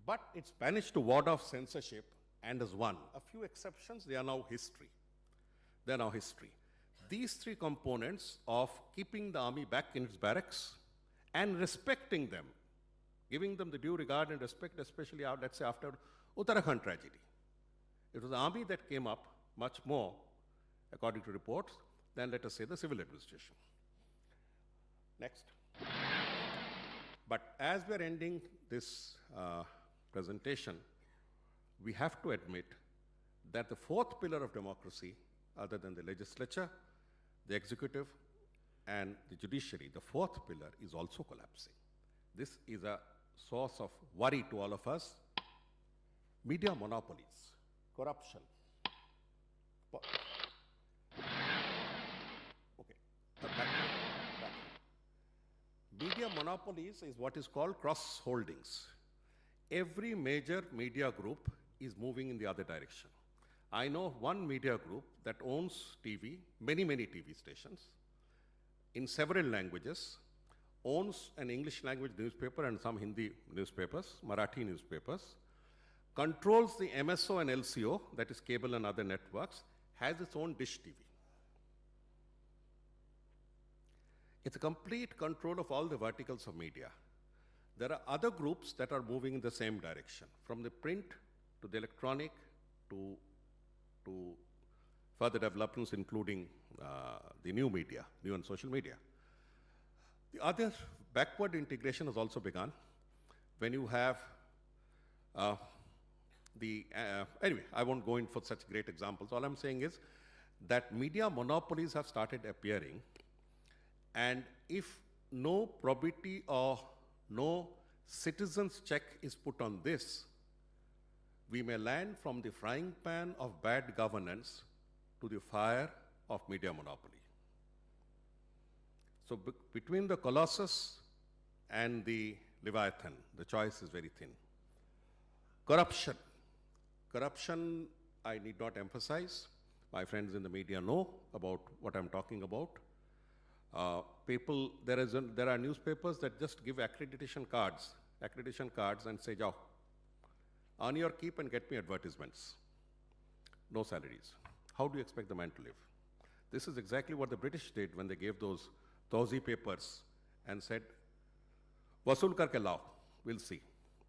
But it's managed to ward off censorship and has won. A few exceptions, they are now history. They are now history. These three components of keeping the army back in its barracks and respecting them, giving them the due regard and respect, especially, let's say, after Uttarakhand tragedy. It was the army that came up much more, according to reports, than, let us say, the civil administration. Next. But as we are ending this presentation, we have to admit that the fourth pillar of democracy, other than the legislature, the executive, and the judiciary, the fourth pillar is also collapsing. This is a source of worry to all of us. Media monopolies, corruption. Okay, the background. Media monopolies is what is called cross holdings. Every major media group is moving in the other direction. I know one media group that owns TV, many TV stations, in several languages, owns an English language newspaper and some Hindi newspapers, Marathi newspapers, controls the MSO and LCO, that is cable and other networks, has its own dish TV. It's a complete control of all the verticals of media. There are other groups that are moving in the same direction, from the print to the electronic to further developments, including the new media, new and social media. The other backward integration has also begun when you have anyway, I won't go in for such great examples. All I'm saying is that media monopolies have started appearing, and if no probity or no citizens' check is put on this, we may land from the frying pan of bad governance to the fire of media monopoly. So between the Colossus and the Leviathan, the choice is very thin. Corruption. Corruption, I need not emphasize. My friends in the media know about what I'm talking about. There are newspapers that just give accreditation cards and say, "Jao, earn your keep and get me advertisements." No salaries. How do you expect the man to live? This is exactly what the British did when they gave those Tozi papers and said, "Vasool karke lao, we'll see.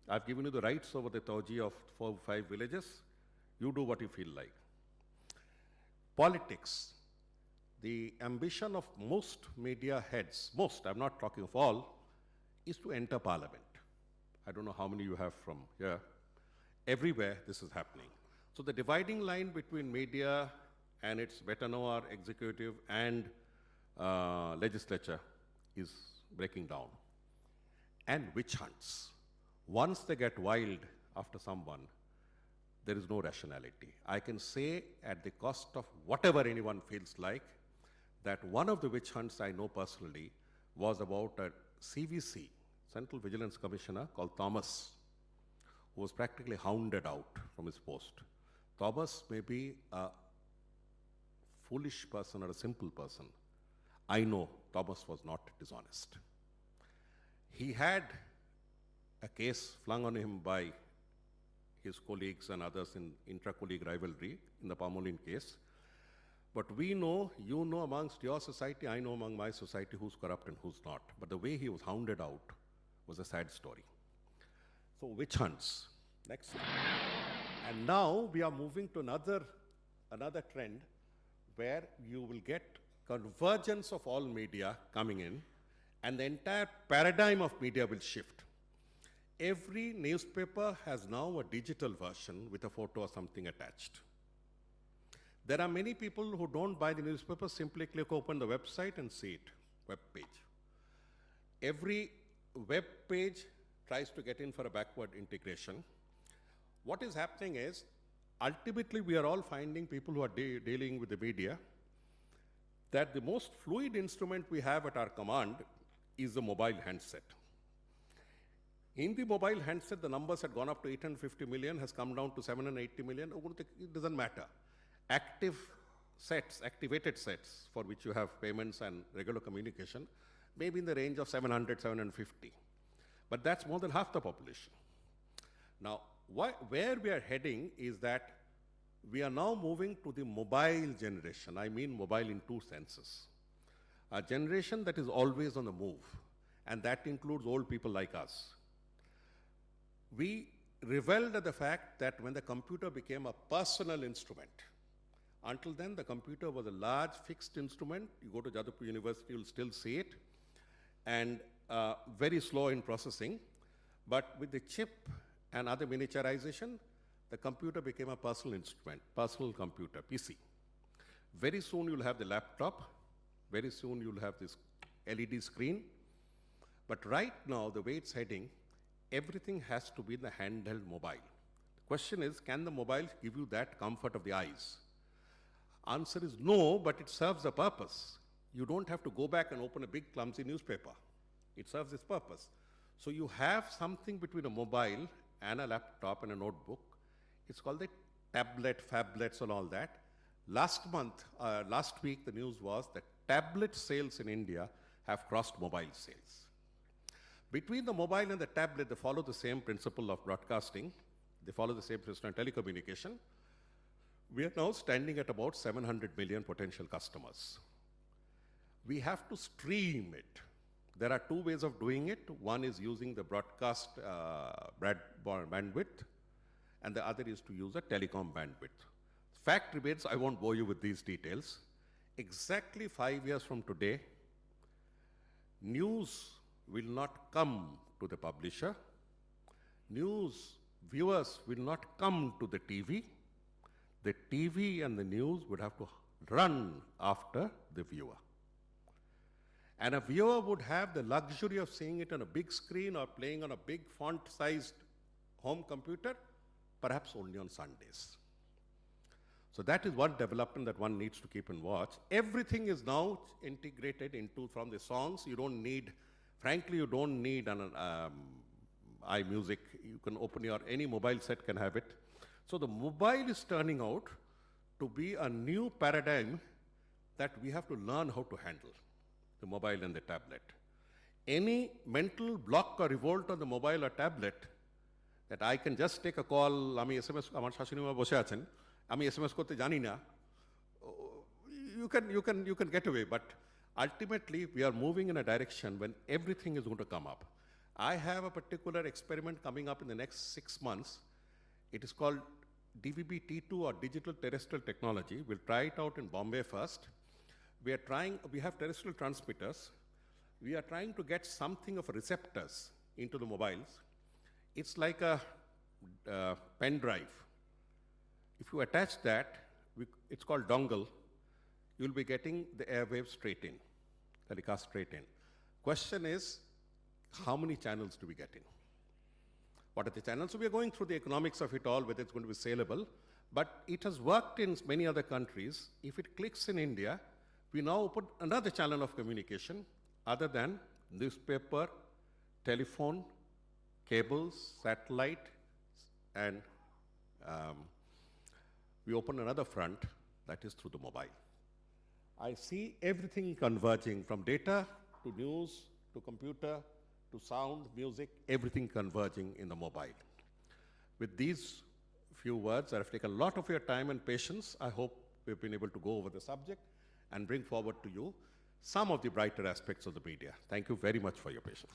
I've given you the rights over the Toji of 4 or 5 villages. You do what you feel like." Politics. The ambition of most media heads, most, I'm not talking of all, is to enter parliament. I don't know how many you have from here. Everywhere this is happening. So the dividing line between media and its better known executive and legislature is breaking down. And witch hunts. Once they get wild after someone, there is no rationality. I can say at the cost of whatever anyone feels like, that one of the witch hunts I know personally was about a CVC, Central Vigilance Commissioner, called Thomas, who was practically hounded out from his post. Thomas may be a foolish person or a simple person. I know Thomas was not dishonest. He had a case flung on him by his colleagues and others in intra-colleague rivalry in the Palmolive case. But we know, you know amongst your society, I know among my society who's corrupt and who's not. But the way he was hounded out was a sad story. So witch hunts. Next. And now we are moving to another trend where you will get convergence of all media coming in, and the entire paradigm of media will shift. Every newspaper has now a digital version with a photo or something attached. There are many people who don't buy the newspaper, simply click open the website and see it, web page. Every web page tries to get in for a backward integration. What is happening is, ultimately we are all finding, people who are dealing with the media, that the most fluid instrument we have at our command is the mobile handset. In the mobile handset, the numbers had gone up to 850 million, has come down to 780 million. It doesn't matter. Active sets, activated sets, for which you have payments and regular communication, maybe in the range of 700, 750. But that's more than half the population. Now, where we are heading is that we are now moving to the mobile generation. I mean mobile in two senses. A generation that is always on the move, and that includes old people like us. We reveled at the fact that when the computer became a personal instrument, until then the computer was a large fixed instrument. You go to Jadavpur University, you'll still see it, and very slow in processing. But with the chip and other miniaturization, the computer became a personal instrument, personal computer, PC. Very soon you'll have the laptop, very soon you'll have this LED screen. But right now, the way it's heading, everything has to be in the handheld mobile. The question is, can the mobile give you that comfort of the eyes? Answer is no, but it serves a purpose. You don't have to go back and open a big clumsy newspaper. It serves its purpose. So you have something between a mobile and a laptop and a notebook. It's called the tablet, phablets and all that. Last week, the news was that tablet sales in India have crossed mobile sales. Between the mobile and the tablet, they follow the same principle of broadcasting. They follow the same principle of telecommunication. We are now standing at about 700 million potential customers. We have to stream it. There are two ways of doing it. One is using the broadcast bandwidth, and the other is to use a telecom bandwidth. Fact remains, I won't bore you with these details. Exactly 5 years from today, news will not come to the publisher. News viewers will not come to the TV. The TV and the news would have to run after the viewer. And a viewer would have the luxury of seeing it on a big screen or playing on a big font-sized home computer, perhaps only on Sundays. So that is one development that one needs to keep in watch. Everything is now integrated into, from the songs, you don't need, frankly, you don't need an iMusic. You can open any mobile set can have it. So the mobile is turning out to be a new paradigm that we have to learn how to handle, the mobile and the tablet. Any mental block or revolt on the mobile or tablet, that I can just take a call, ami SMS, amar shashini boshe achen, ami SMS korte jani na, you can get away, but ultimately we are moving in a direction when everything is going to come up. I have a particular experiment coming up in the next 6 months. It is called DVB-T2 or Digital Terrestrial Technology. We'll try it out in Bombay first. We have terrestrial transmitters. We are trying to get something of receptors into the mobiles. It's like a pen drive. If you attach that, it's called dongle, you'll be getting the airwaves straight in. telecast straight in. Question is, how many channels do we get in? What are the channels? So we are going through the economics of it all, whether it's going to be saleable, but it has worked in many other countries. If it clicks in India, we now put another channel of communication other than newspaper, telephone, cables, satellite, and we open another front, that is through the mobile. I see everything converging from data to news to computer to sound, music, everything converging in the mobile. With these few words, I have taken a lot of your time and patience. I hope we've been able to go over the subject and bring forward to you some of the brighter aspects of the media. Thank you very much for your patience.